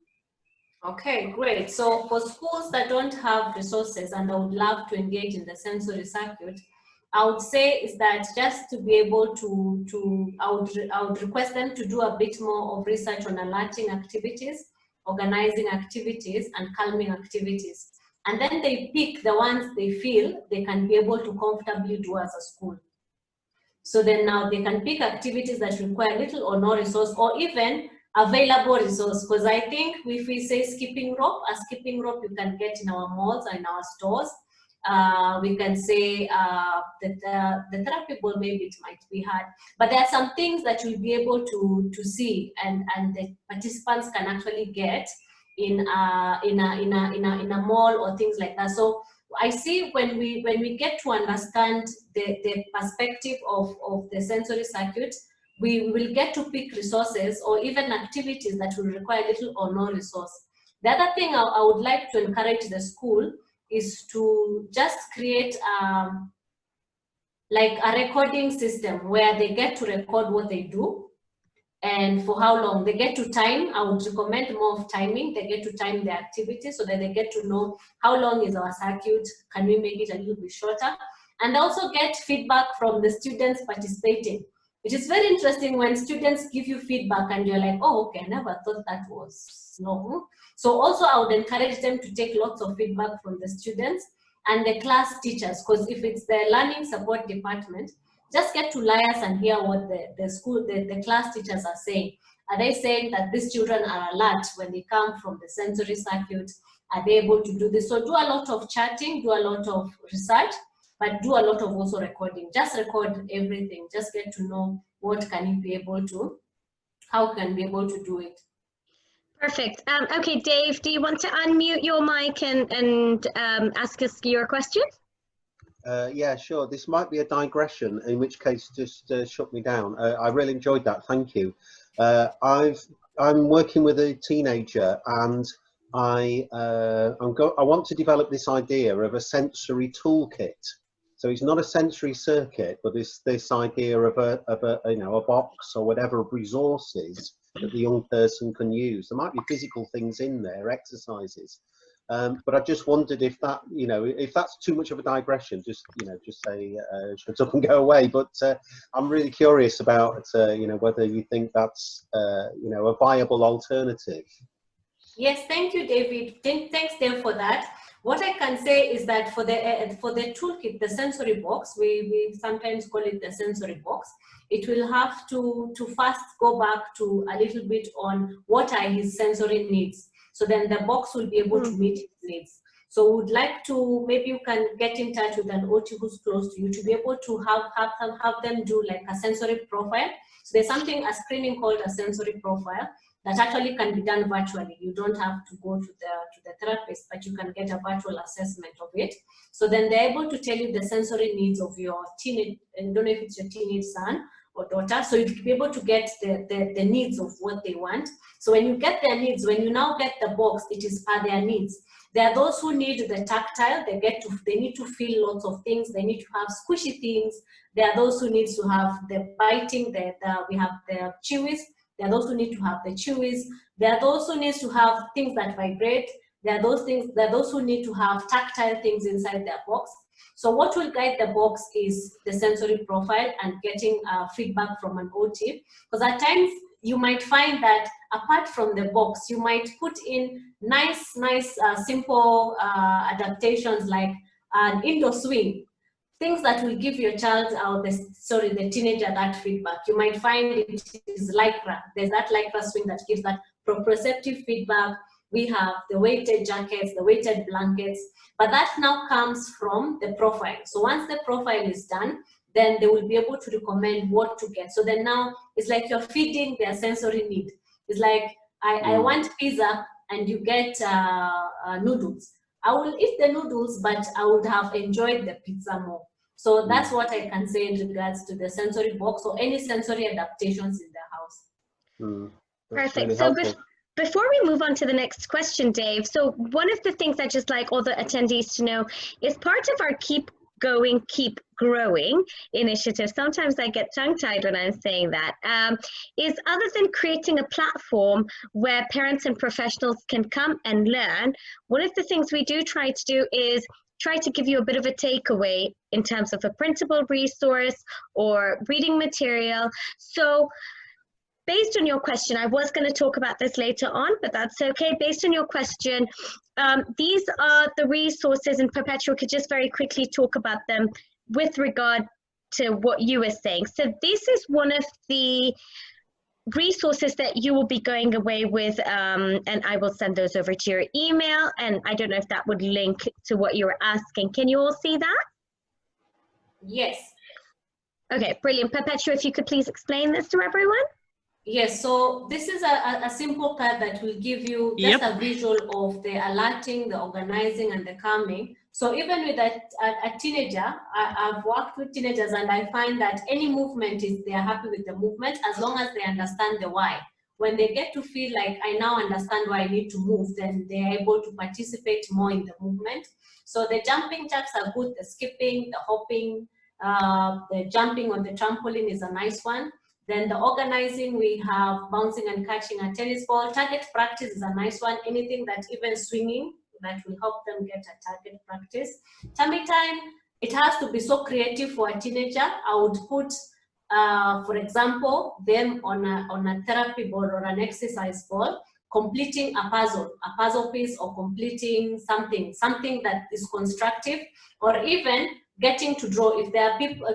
Okay, great. So for schools that don't have resources and I would love to engage in the sensory circuit, I would say is that just to be able I would request them to do a bit more of research on alerting activities, organizing activities, and calming activities. And then they pick the ones they feel they can be able to comfortably do as a school. So then now they can pick activities that require little or no resource, or even available resource, because I think if we say skipping rope, a skipping rope you can get in our malls and in our stores. We can say that the therapy ball, maybe it might be hard, but there are some things that you'll be able to see and the participants can actually get in a mall or things like that. So I see when we get to understand the perspective of the sensory circuit, we will get to pick resources or even activities that will require little or no resource. The other thing I would like to encourage the school is to just create like a recording system where they get to record what they do and for how long. They get to time. I would recommend more of timing. They get to time the activity so that they get to know how long is our circuit, can we make it a little bit shorter, and also get feedback from the students participating. It is very interesting when students give you feedback and you're like, oh, okay, I never thought that was no. So also I would encourage them to take lots of feedback from the students and the class teachers, because if it's the learning support department, just get to liaise and hear what the class teachers are saying. Are they saying that these children are alert when they come from the sensory circuit? Are they able to do this? So do a lot of chatting, do a lot of research, but do a lot of also recording. Just record everything. Just get to know what can you be able to, how can we be able to do it.
Perfect. Okay, Dave, do you want to unmute your mic and ask us your question?
Yeah, sure. This might be a digression, in which case just shut me down. I really enjoyed that. Thank you. I'm working with a teenager, and I want to develop this idea of a sensory toolkit. So it's not a sensory circuit, but it's this idea of a box or whatever resources that the young person can use. There might be physical things in there, exercises. But I just wondered if that, if that's too much of a digression, just say shut up and go away. But I'm really curious about, whether you think that's, a viable alternative.
Yes, thank you, David. Thanks, Dave, for that. What I can say is that for the toolkit, the sensory box, we sometimes call it the sensory box. It will have to first go back to a little bit on what are his sensory needs. So then the box will be able to meet his needs. So would like to, maybe you can get in touch with an OT who's close to you to be able to have them do like a sensory profile. So there's something, a screening called a sensory profile that actually can be done virtually. You don't have to go to the therapist, but you can get a virtual assessment of it. So then they're able to tell you the sensory needs of your teenage, I don't know if it's your teenage son or daughter, so you'll be able to get the needs of what they want. So when you get their needs, when you now get the box, it is per their needs. There are those who need the tactile, they need to feel lots of things, they need to have squishy things. There are those who need to have the biting, we have the chewies. There are those who need to have the chewies. There are those who need to have things that vibrate. There are those who need to have tactile things inside their box. So what will guide the box is the sensory profile and getting feedback from an OT. Because at times you might find that apart from the box, you might put in nice, simple adaptations like an indoor swing. things that will give your child or the teenager that feedback. You might find it is lycra. There's that lycra swing that gives that proprioceptive feedback. We have the weighted jackets, the weighted blankets, but that now comes from the profile. So once the profile is done, then they will be able to recommend what to get. So then now it's like you're feeding their sensory need. It's like, I want pizza and you get noodles. I will eat the noodles, but I would have enjoyed the pizza more. So that's what I can say in regards to the sensory box or any sensory adaptations in the house.
Perfect. So before we move on to the next question, Dave, so one of the things I just like all the attendees to know is part of our Keep Going, Keep Growing initiative, sometimes I get tongue-tied when I'm saying that, is other than creating a platform where parents and professionals can come and learn, one of the things we do try to do is try to give you a bit of a takeaway in terms of a printable resource or reading material. So based on your question, I was going to talk about this later on, but that's okay. Based on your question, these are the resources, and Perpetua could just very quickly talk about them with regard to what you were saying. So this is one of the resources that you will be going away with, and I will send those over to your email, and I don't know if that would link to what you were asking. Can you all see that?
Yes.
Okay, brilliant. Perpetua, if you could please explain this to everyone.
Yes, so this is a simple card that will give you just a visual of the alerting, the organizing, and the calming. So even with a teenager, I've worked with teenagers, and I find that any movement they're happy with the movement as long as they understand the why. When they get to feel like, I now understand why I need to move, then they're able to participate more in the movement. So the jumping jacks are good, the skipping, the hopping, the jumping on the trampoline is a nice one. Then the organizing, we have bouncing and catching a tennis ball. Target practice is a nice one. Anything that even swinging, that will help them get a target practice. Tummy time, it has to be so creative for a teenager. I would put, for example, them on a therapy board or an exercise ball, completing a puzzle piece, or completing something that is constructive, or even getting to draw. If there are people,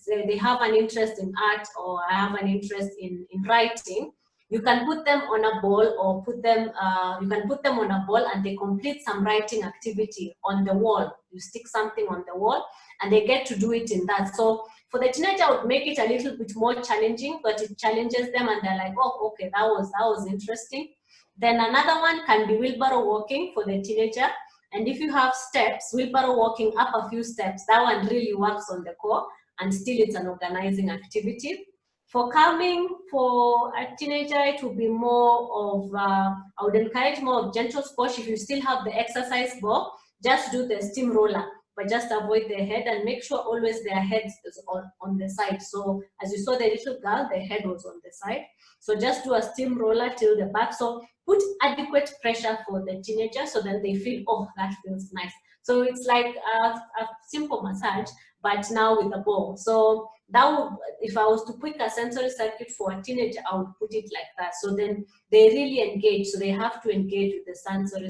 they have an interest in art, or I have an interest in writing, you can put them on a ball, or you can put them on a ball and they complete some writing activity on the wall. You stick something on the wall and they get to do it in that. So for the teenager, I would make it a little bit more challenging, but it challenges them and they're like, oh, okay, that was interesting. Then another one can be wheelbarrow walking for the teenager. And if you have steps, wheelbarrow walking up a few steps, that one really works on the core, and still it's an organizing activity. For calming, for a teenager, it will be more of, I would encourage more of gentle squash. If you still have the exercise ball, just do the steam roller, but just avoid their head, and make sure always their head is on the side. So as you saw the little girl, the head was on the side. So just do a steam roller till the back. So put adequate pressure for the teenager so that they feel, oh, that feels nice. So it's like a simple massage, but now with a ball. So that would, if I was to pick a sensory circuit for a teenager, I would put it like that. So then they really engage. So they have to engage with the sensory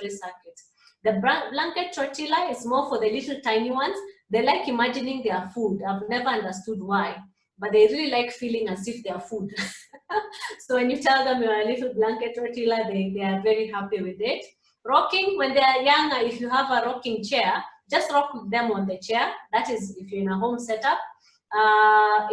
circuit. The blanket tortilla is more for the little tiny ones. They like imagining their food. I've never understood why, but they really like feeling as if they are food. So when you tell them you're a little blanket tortilla, they are very happy with it. Rocking, when they are younger, if you have a rocking chair, just rock with them on the chair. That is if you're in a home setup.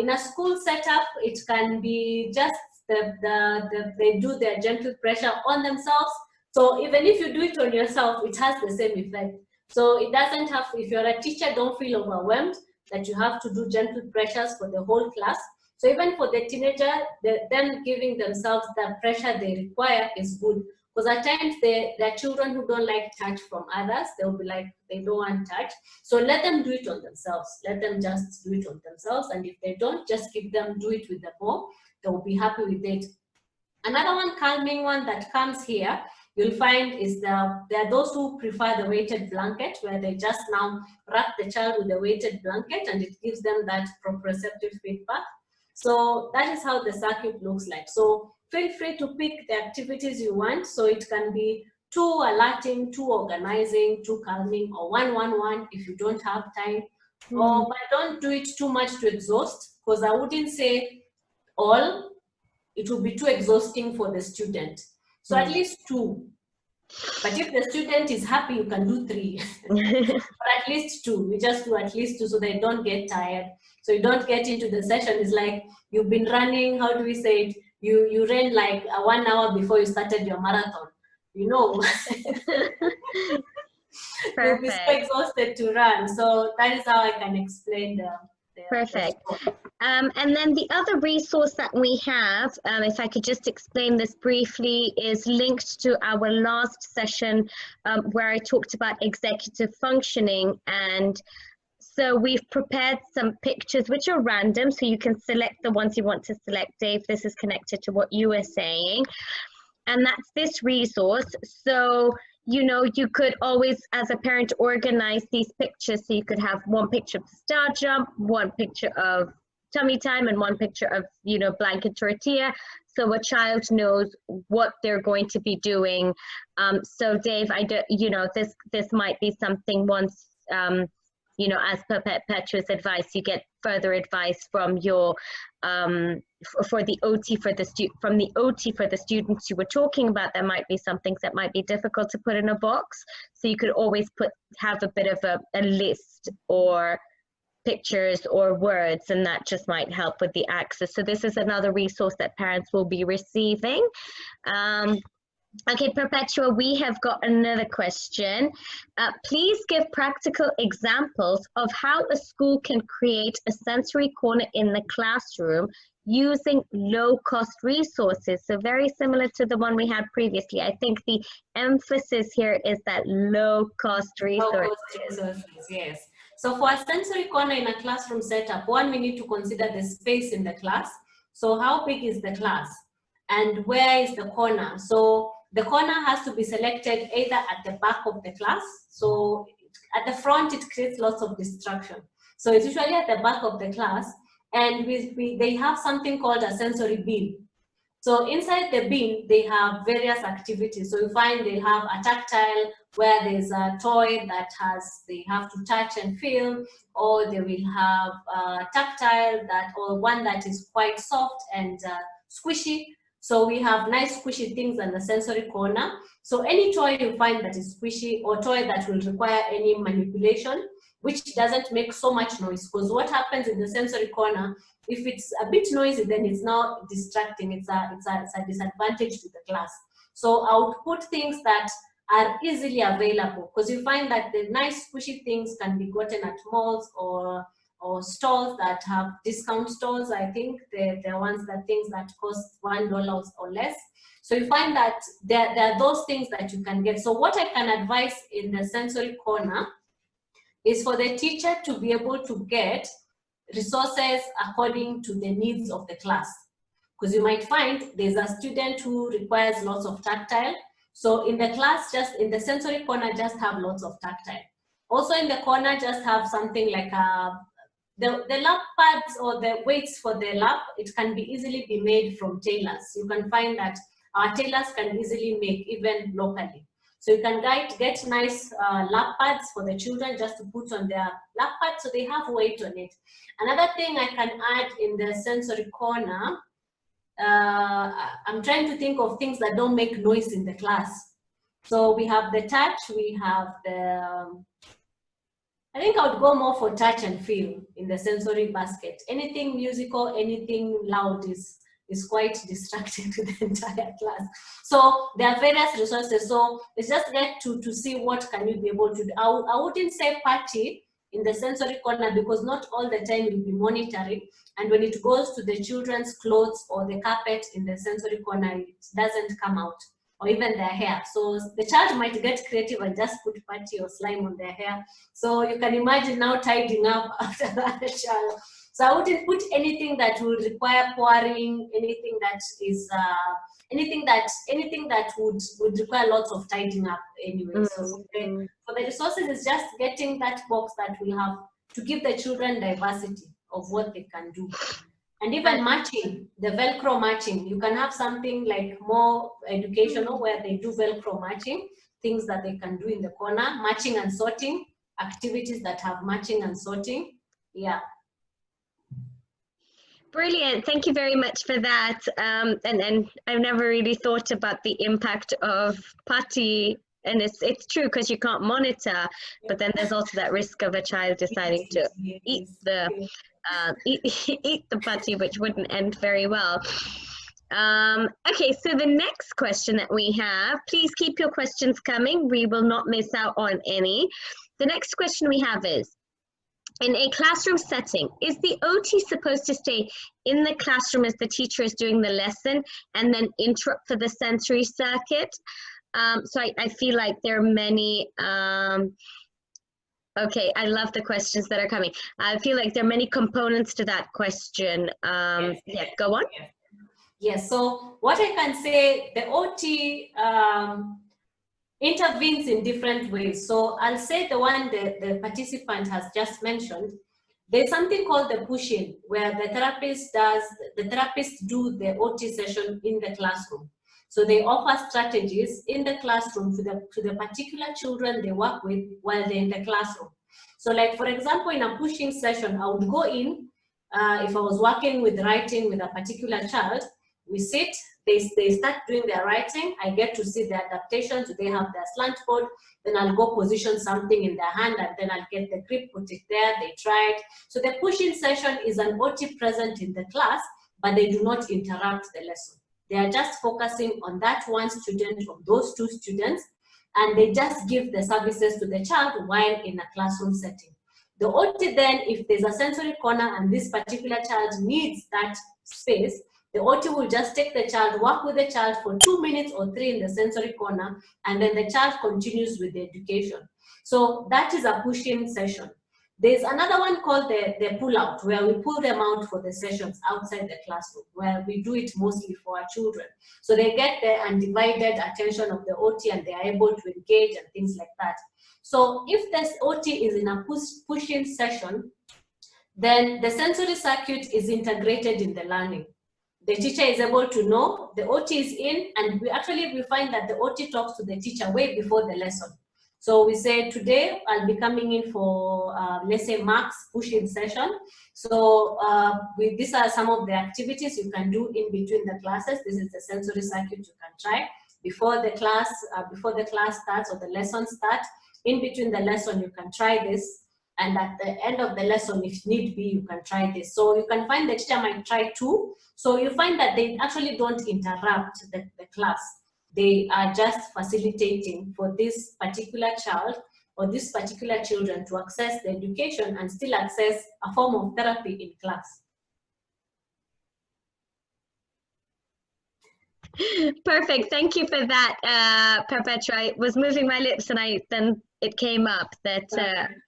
In a school setup, it can be just they do their gentle pressure on themselves. So even if you do it on yourself, it has the same effect. So it doesn't have, if you're a teacher, don't feel overwhelmed that you have to do gentle pressures for the whole class. So even for the teenager, them giving themselves the pressure they require is good. Because at times, there are children who don't like touch from others. They'll be like, they don't want touch. So let them do it on themselves. Let them just do it on themselves. And if they don't, just give them, do it with the ball. They'll be happy with it. Another one, calming one that comes here, you'll find is there are those who prefer the weighted blanket, where they just now wrap the child with the weighted blanket and it gives them that proprioceptive feedback. So that is how the circuit looks like. So feel free to pick the activities you want. So it can be too alerting, too organizing, too calming, or 111 if you don't have time. Or but don't do it too much to exhaust, because I wouldn't say all. It will be too exhausting for the student. So at least 2. But if the student is happy, you can do 3. But at least 2. We just do at least 2 so they don't get tired. So you don't get into the session. It's like you've been running, how do we say it? You ran like 1 hour before you started your marathon. You know, you'll be so exhausted to run. So that is how I can explain the
Perfect. And then the other resource that we have, if I could just explain this briefly, is linked to our last session where I talked about executive functioning. And so we've prepared some pictures which are random, so you can select the ones you want to select. Dave, this is connected to what you were saying. And that's this resource. So, you know, you could always, as a parent, organize these pictures. So you could have one picture of the star jump, one picture of tummy time, and one picture of, you know, blanket tortilla. So a child knows what they're going to be doing. So Dave, you know, this might be something once, you know, as per Perpetua's advice, you get further advice from your from the OT for the students you were talking about. There might be some things that might be difficult to put in a box, so you could always have a bit of a list or pictures or words, and that just might help with the access. So this is another resource that parents will be receiving. Okay, Perpetua, we have got another question. Please give practical examples of how a school can create a sensory corner in the classroom using low-cost resources. So very similar to the one we had previously. I think the emphasis here is that low-cost resources.
Low-cost resources, yes. So for a sensory corner in a classroom setup, one, we need to consider the space in the class. So how big is the class? And where is the corner? So the corner has to be selected either at the back of the class. So at the front, it creates lots of distraction. So it's usually at the back of the class, and they have something called a sensory bin. So inside the bin, they have various activities. So you find they have a tactile where there's a toy that they have to touch and feel, or they will have a tactile or one that is quite soft and squishy. So we have nice squishy things in the sensory corner. So any toy you find that is squishy or toy that will require any manipulation, which doesn't make so much noise, because what happens in the sensory corner, if it's a bit noisy, then it's now distracting. It's a disadvantage to the class. So I would put things that are easily available, because you find that the nice squishy things can be gotten at malls or stores that have discount stores. I think they're ones that things that cost $1 or less. So you find that there are those things that you can get. So what I can advise in the sensory corner is for the teacher to be able to get resources according to the needs of the class. Because you might find there's a student who requires lots of tactile. So in the class, just in the sensory corner, just have lots of tactile. Also in the corner, just have something like the lap pads or the weights for the lap. It can be easily be made from tailors. You can find that our tailors can easily make even locally. So you can get nice lap pads for the children just to put on their lap pads so they have weight on it. Another thing I can add in the sensory corner, I'm trying to think of things that don't make noise in the class. So we have the touch, we have the, I think I would go more for touch and feel in the sensory basket. Anything musical, anything loud is quite distracting to the entire class. So there are various resources. So let's just get to see what can you be able to do. I wouldn't say party in the sensory corner, because not all the time you'll be monitoring. And when it goes to the children's clothes or the carpet in the sensory corner, it doesn't come out, or even their hair. So the child might get creative and just put party or slime on their hair. So you can imagine now tidying up after that child. So I wouldn't put anything that would require pouring, anything that is anything that would require lots of tidying up anyway. So for the resources, is just getting that box that will have to give the children diversity of what they can do. And even matching, the Velcro matching, you can have something like more educational where they do Velcro matching. things that they can do in the corner, matching and sorting, activities that have matching and sorting. Yeah.
Brilliant. Thank you very much for that. And I've never really thought about the impact of putty. And it's true because you can't monitor, but then there's also that risk of a child deciding to eat the putty, which wouldn't end very well. Okay, so the next question that we have, please keep your questions coming. We will not miss out on any. The next question we have is, in a classroom setting, is the OT supposed to stay in the classroom as the teacher is doing the lesson and then interrupt for the sensory circuit? So I feel like there are many, okay, I love the questions that are coming. I feel like there are many components to that question. Yeah, go on.
Yes, so what I can say, the OT intervenes in different ways. So I'll say the one the participant has just mentioned. There's something called the push-in, where the therapists do the OT session in the classroom. So they offer strategies in the classroom to the particular children they work with while they're in the classroom. So like, for example, in a pushing session, I would go in, if I was working with writing with a particular child, we sit, they start doing their writing, I get to see the adaptations, they have their slant board, then I'll go position something in their hand and then I'll get the grip, put it there, they try it. So the push-in session is an OT present in the class, but they do not interrupt the lesson. They are just focusing on that one student or those two students, and they just give the services to the child while in a classroom setting. The OT then, if there's a sensory corner and this particular child needs that space, the OT will just take the child, work with the child for 2 minutes or 3 in the sensory corner, and then the child continues with the education. So that is a push-in session. There's another one called the pull-out, where we pull them out for the sessions outside the classroom, where we do it mostly for our children. So they get the undivided attention of the OT and they are able to engage and things like that. So if this OT is in a push-in session, then the sensory circuit is integrated in the learning. The teacher is able to know the OT is in, and we find that the OT talks to the teacher way before the lesson. So we say, today I'll be coming in for, let's say, Mark's push-in session. So these are some of the activities you can do in between the classes. This is the sensory circuit you can try before the class starts or the lesson starts. In between the lesson, you can try this. And at the end of the lesson, if need be, you can try this. So you can find the teacher might try too. So you find that they actually don't interrupt the class. They are just facilitating for this particular child or this particular children to access the education and still access a form of therapy in class.
Perfect. Thank you for that, Perpetua. I was moving my lips and then it came up that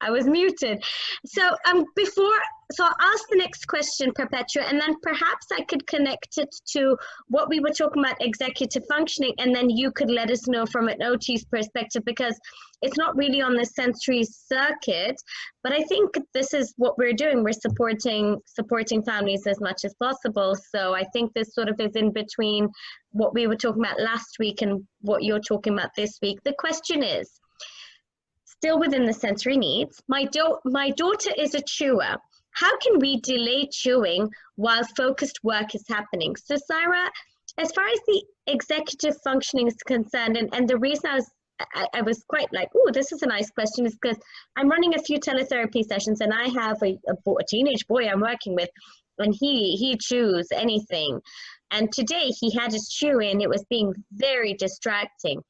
I was muted. So I'll ask the next question, Perpetua, and then perhaps I could connect it to what we were talking about, executive functioning, and then you could let us know from an OT's perspective, because it's not really on the sensory circuit, but I think this is what we're doing. We're supporting families as much as possible. So I think this sort of is in between what we were talking about last week and what you're talking about this week. The question is, still within the sensory needs, my daughter is a chewer. How can we delay chewing while focused work is happening? So Sarah, as far as the executive functioning is concerned, and the reason I was quite like, oh, this is a nice question, is because I'm running a few teletherapy sessions and I have a teenage boy I'm working with, and he chews anything. And today he had his chew in, it was being very distracting.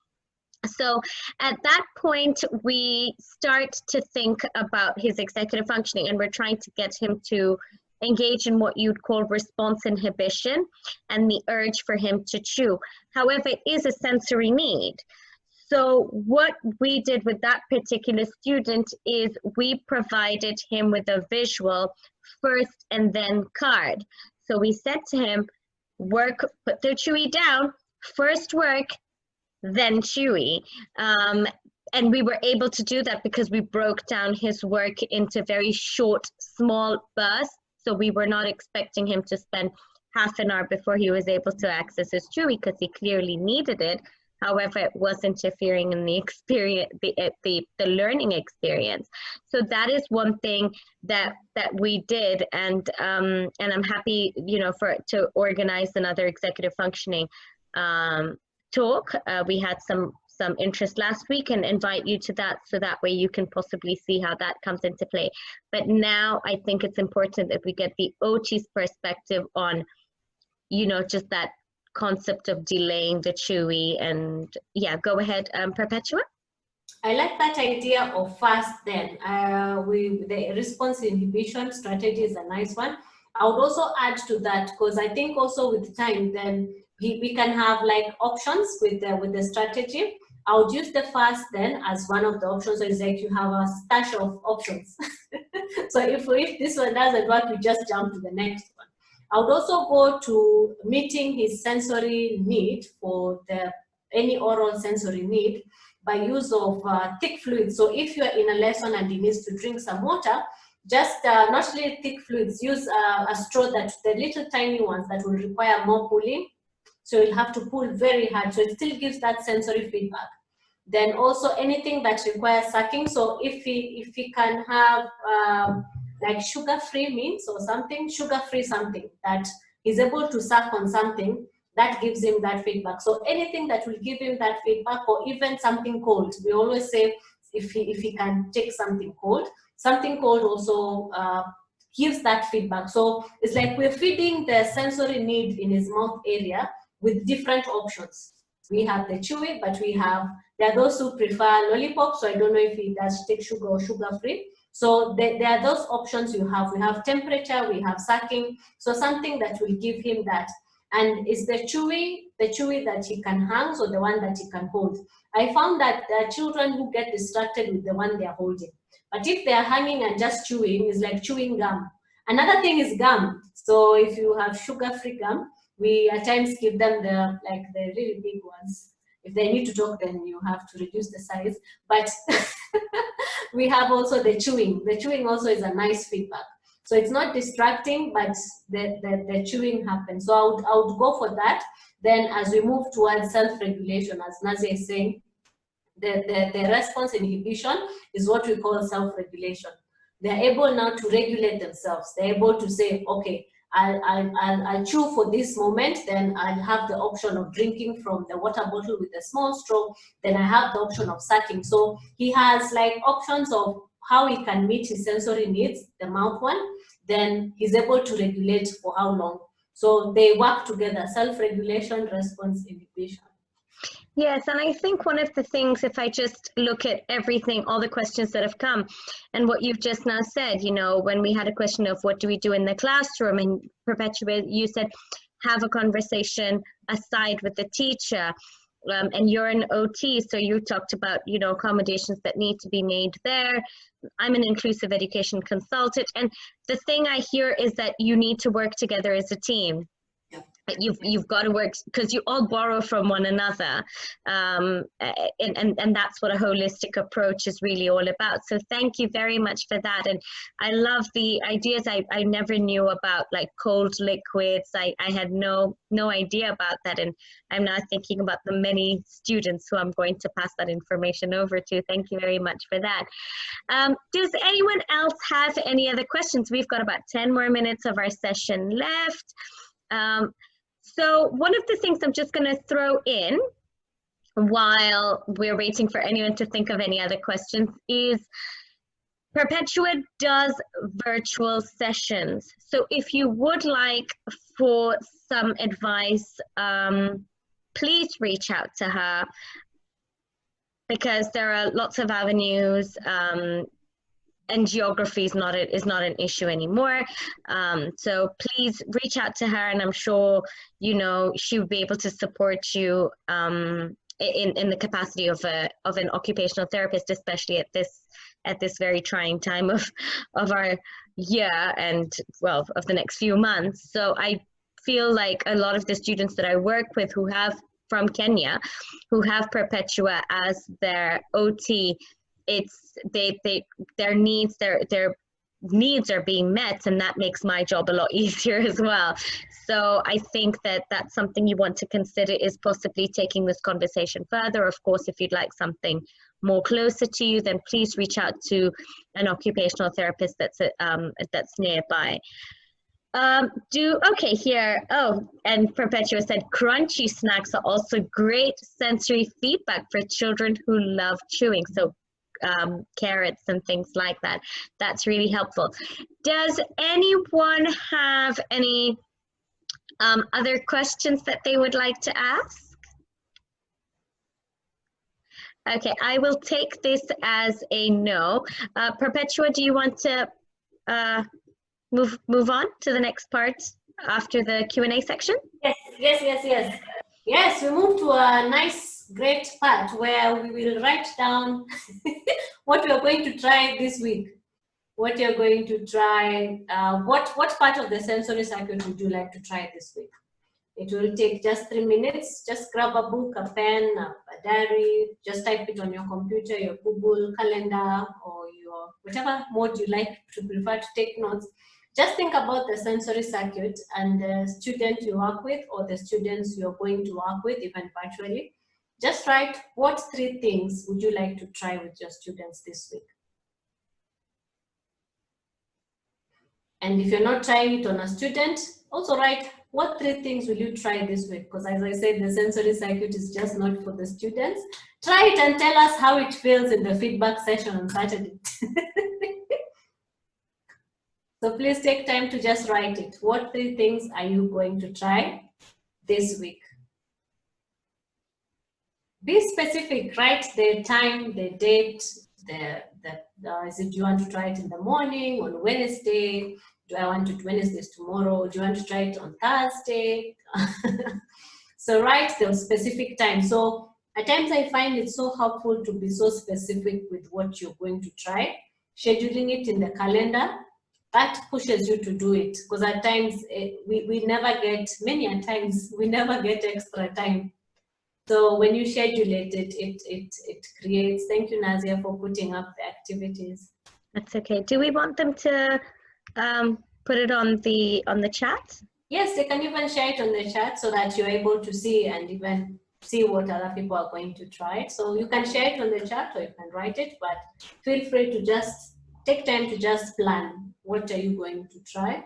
So at that point, we start to think about his executive functioning, and we're trying to get him to engage in what you'd call response inhibition and the urge for him to chew. However, it is a sensory need. So what we did with that particular student is we provided him with a visual first and then card. So we said to him, work, put the chewy down, first work, then chewy. And we were able to do that because we broke down his work into very short, small bursts. So we were not expecting him to spend half an hour before he was able to access his chewy, because he clearly needed it. However, it was interfering in the experience, the learning experience. So that is one thing that we did, and I'm happy, you know, to organize another executive functioning talk. We had some interest last week, and invite you to that, so that way you can possibly see how that comes into play. But now I think it's important that we get the OT's perspective on, you know, just that concept of delaying the chewy. And yeah, go ahead, Perpetua.
I like that idea of fast then. The response inhibition strategy is a nice one. I would also add to that, because I think also with time, then we can have like options with the strategy. I would use the fast then as one of the options. So it's like you have a stash of options. So if this one doesn't work, we just jump to the next one. I would also go to meeting his sensory need for any oral sensory need by use of thick fluids. So if you're in a lesson and he needs to drink some water, just not really thick fluids, use a straw, that the little tiny ones that will require more pulling. So you'll have to pull very hard. So it still gives that sensory feedback. Then also anything that requires sucking. So if he can have like sugar-free meals or something, sugar-free something that he's able to suck on something, that gives him that feedback. So anything that will give him that feedback, or even something cold. We always say if he can take something cold also gives that feedback. So it's like we're feeding the sensory need in his mouth area with different options. We have the chewy, but there are those who prefer lollipop. So I don't know if he does take sugar or sugar-free. So there are those options you have. We have temperature, we have sucking. So something that will give him that. And is the chewy that he can hang, or the one that he can hold? I found that there are children who get distracted with the one they are holding. But if they are hanging and just chewing, it's like chewing gum. Another thing is gum. So if you have sugar-free gum, we at times give them the really big ones. If they need to talk, then you have to reduce the size. But we have also the chewing. The chewing also is a nice feedback. So it's not distracting, but the chewing happens. So I would go for that. Then as we move towards self-regulation, as Nazia is saying, the response inhibition is what we call self-regulation. They're able now to regulate themselves. They're able to say, okay, I'll chew for this moment, then I'll have the option of drinking from the water bottle with a small straw, then I have the option of sucking. So he has like options of how he can meet his sensory needs, the mouth one, then he's able to regulate for how long. So they work together, self-regulation, response inhibition.
Yes, and I think one of the things, if I just look at everything, all the questions that have come, and what you've just now said, you know, when we had a question of what do we do in the classroom, and Perpetua, you said, have a conversation aside with the teacher, and you're an OT, so you talked about, you know, accommodations that need to be made there. I'm an inclusive education consultant, and the thing I hear is that you need to work together as a team. You've got to work, because you all borrow from one another, and that's what a holistic approach is really all about. So thank you very much for that. And I love the ideas. I never knew about like cold liquids. I had no idea about that, and I'm now thinking about the many students who I'm going to pass that information over to. Thank you very much for that. Does anyone else have any other questions? We've got about 10 more minutes of our session left. So one of the things I'm just going to throw in while we're waiting for anyone to think of any other questions is Perpetua does virtual sessions. So if you would like for some advice, please reach out to her, because there are lots of avenues, and geography is not an issue anymore. So please reach out to her, and I'm sure, you know, she will be able to support you in the capacity of an occupational therapist, especially at this very trying time of our year and, well, of the next few months. So I feel like a lot of the students that I work with who have from Kenya, who have Perpetua as their OT, it's their needs, their needs are being met, and that makes my job a lot easier as well. So I think that that's something you want to consider, is possibly taking this conversation further. Of course, if you'd like something more closer to you, then please reach out to an occupational therapist that's nearby. Okay, here, oh, and Perpetua said crunchy snacks are also great sensory feedback for children who love chewing. So carrots and things like that. That's really helpful. Does anyone have any other questions that they would like to ask? Okay, I will take this as a no. Perpetua, do you want to move on to the next part after the Q&A section?
Yes, we move to a nice, great part where we will write down what we are going to try this week. What you're going to try, what part of the sensory circuit would you like to try this week? It will take just 3 minutes. Just grab a book, a pen, a diary, just type it on your computer, your Google Calendar, or your whatever mode you like to prefer to take notes. Just think about the sensory circuit and the student you work with, or the students you're going to work with, even virtually. Just write, what 3 things would you like to try with your students this week? And if you're not trying it on a student, also write, what 3 things will you try this week? Because as I said, the sensory circuit is just not for the students. Try it and tell us how it feels in the feedback session on Saturday. So please take time to just write it. What 3 things are you going to try this week? Be specific, write the time, the date, is it, do you want to try it in the morning, on Wednesday? Do I want to Wednesdays tomorrow? Do you want to try it on Thursday? So write the specific time. So at times I find it so helpful to be so specific with what you're going to try. Scheduling it in the calendar, that pushes you to do it, because at times we never get, many a times we never get extra time. So when you schedule it, it creates, thank you Nazia for putting up the activities.
That's okay. Do we want them to put it on the chat?
Yes, they can even share it on the chat so that you're able to see and even see what other people are going to try. So you can share it on the chat or you can write it, but feel free to just take time to just plan. What are you going to try?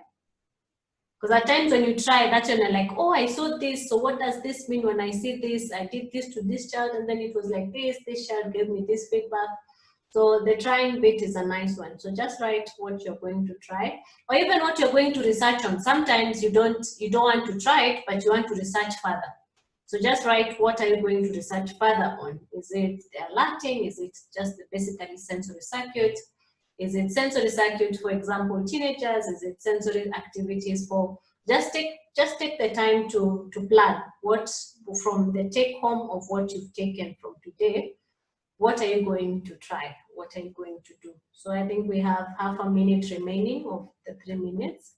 Because at times when you try, that's when you're like, oh, I saw this, so what does this mean when I see this? I did this to this child, and then it was like this child gave me this feedback. So the trying bit is a nice one. So just write what you're going to try, or even what you're going to research on. Sometimes you don't want to try it, but you want to research further. So just write, what are you going to research further on? Is it the alerting? Is it just the basically sensory circuit? Is it sensory circuit, for example, teenagers? Is it sensory activities for, just take the time to plan what, from the take home of what you've taken from today, what are you going to try? What are you going to do? So I think we have half a minute remaining of the 3 minutes.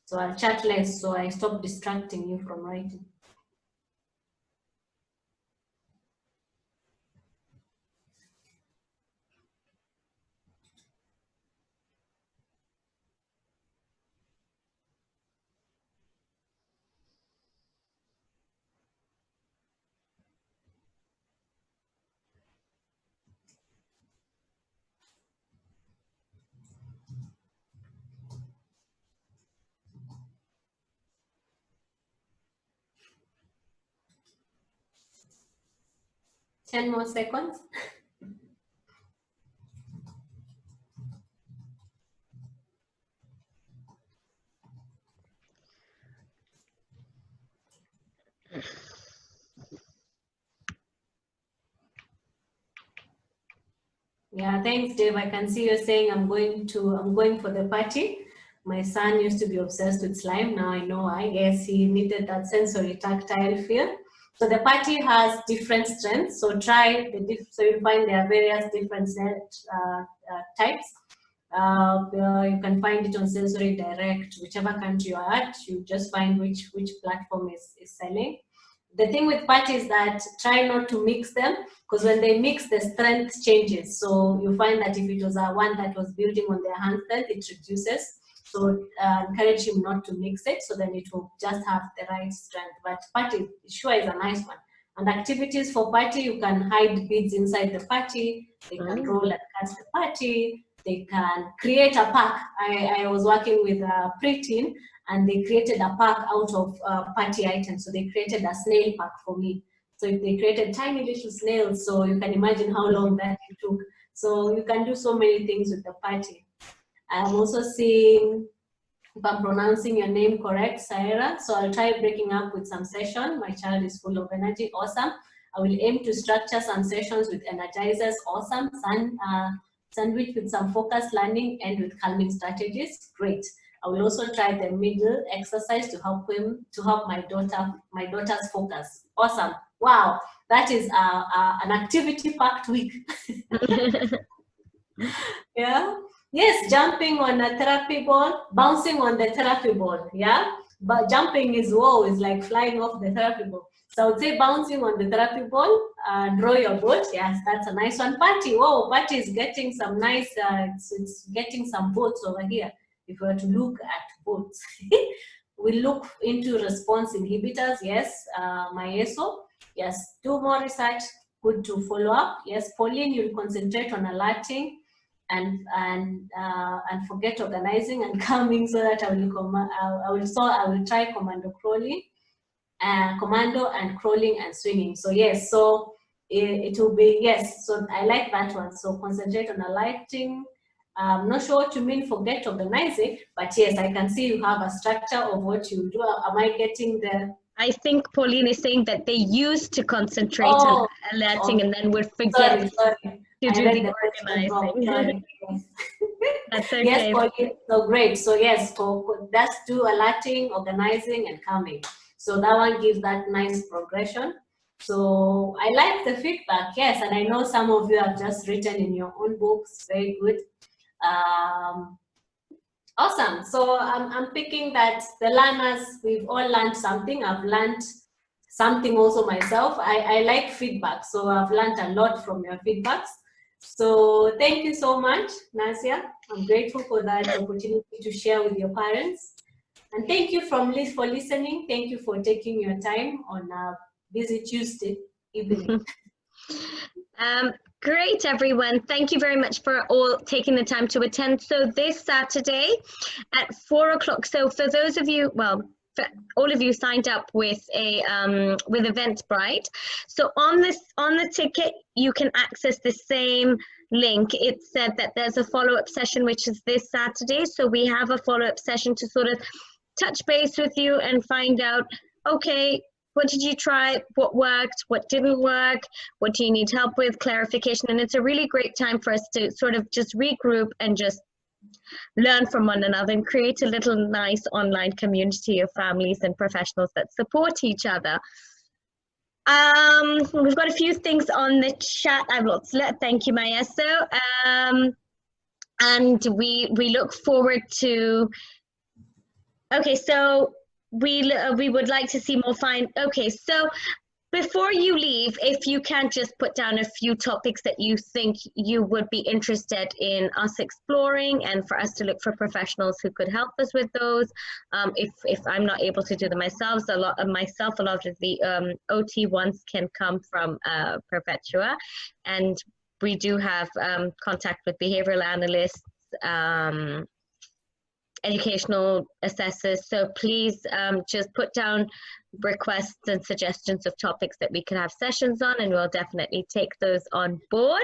So I'll chat less so I stop distracting you from writing. Ten more seconds. Yeah, thanks, Dave. I can see you're saying I'm going for the party. My son used to be obsessed with slime. Now I know why. Yes, he needed that sensory tactile feel. So the party has different strengths. So try so you'll find there are various different types. You can find it on Sensory Direct, whichever country you're at. You just find which platform is selling. the thing with party is that try not to mix them, because when they mix, the strength changes. So you find that if it was one that was building on their hand strength, it reduces. So encourage him not to mix it, so then it will just have the right strength. But party sure is a nice one. And activities for party, you can hide beads inside the party, they can roll and catch the party, they can create a pack. I was working with a preteen, and they created a pack out of party items. So they created a snail pack for me. So they created tiny little snails, so you can imagine how long that it took. So you can do so many things with the party. I'm also seeing if I'm pronouncing your name correct, Saira. So I'll try breaking up with some session. My child is full of energy. Awesome. I will aim to structure some sessions with energizers. Awesome. Sandwich with some focused learning and with calming strategies. Great. I will also try the middle exercise to help my daughter's focus. Awesome. Wow. That is an activity-packed week. Yeah. Yes, jumping on a therapy ball, bouncing on the therapy ball, yeah? But jumping is, whoa, is like flying off the therapy ball. So I would say bouncing on the therapy ball, draw your boat. Yes, that's a nice one. Party, whoa, party is getting some nice, it's getting some boats over here. If we were to look at boats. We look into response inhibitors, yes, Maeso. Yes, do more research, good to follow up. Yes, Pauline, you'll concentrate on alerting and forget organizing and calming, so that I will try commando crawling, commando and crawling and swinging. So yes, so it will be, yes, so I like that one. So concentrate on alerting. I'm not sure what you mean forget organizing, but yes, I can see you have a structure of what you do. Am I getting the?
I think Pauline is saying that they used to concentrate on alerting and then would forget to do the organizing.
Yes.
That's okay.
Yes, Pauline, so great. So yes, let's do alerting, organizing, and calming. So that one gives that nice progression. So I like the feedback, yes, and I know some of you have just written in your own books. Very good. Awesome. So I'm picking that the learners, we've all learned something. I've learned something also myself. I like feedback, so I've learned a lot from your feedbacks. So thank you so much, Nazia. I'm grateful for that opportunity to share with your parents. And thank you for listening. Thank you for taking your time on a busy Tuesday evening.
Great, everyone. Thank you very much for all taking the time to attend. So this Saturday at 4 o'clock. So for those of you, well, for all of you signed up with with Eventbrite. So on the ticket, you can access the same link. It said that there's a follow-up session, which is this Saturday. So we have a follow-up session to sort of touch base with you and find out, okay, what did you try? What worked? What didn't work? What do you need help with? Clarification. And it's a really great time for us to sort of just regroup and just learn from one another and create a little nice online community of families and professionals that support each other. We've got a few things on the chat. I've lots. Thank you, Maeso. And we look forward to. Okay, so we would like to see more okay, so before you leave, if you can just put down a few topics that you think you would be interested in us exploring, and for us to look for professionals who could help us with those. If I'm not able to do them myself, a lot of the OT ones can come from Perpetua, and we do have contact with behavioral analysts, educational assessors, so please just put down requests and suggestions of topics that we could have sessions on, and we'll definitely take those on board.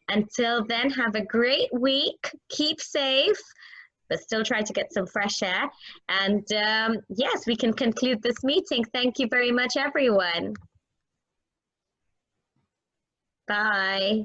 Until then, have a great week, keep safe, but still try to get some fresh air, and yes, we can conclude this meeting. Thank you very much, everyone. Bye.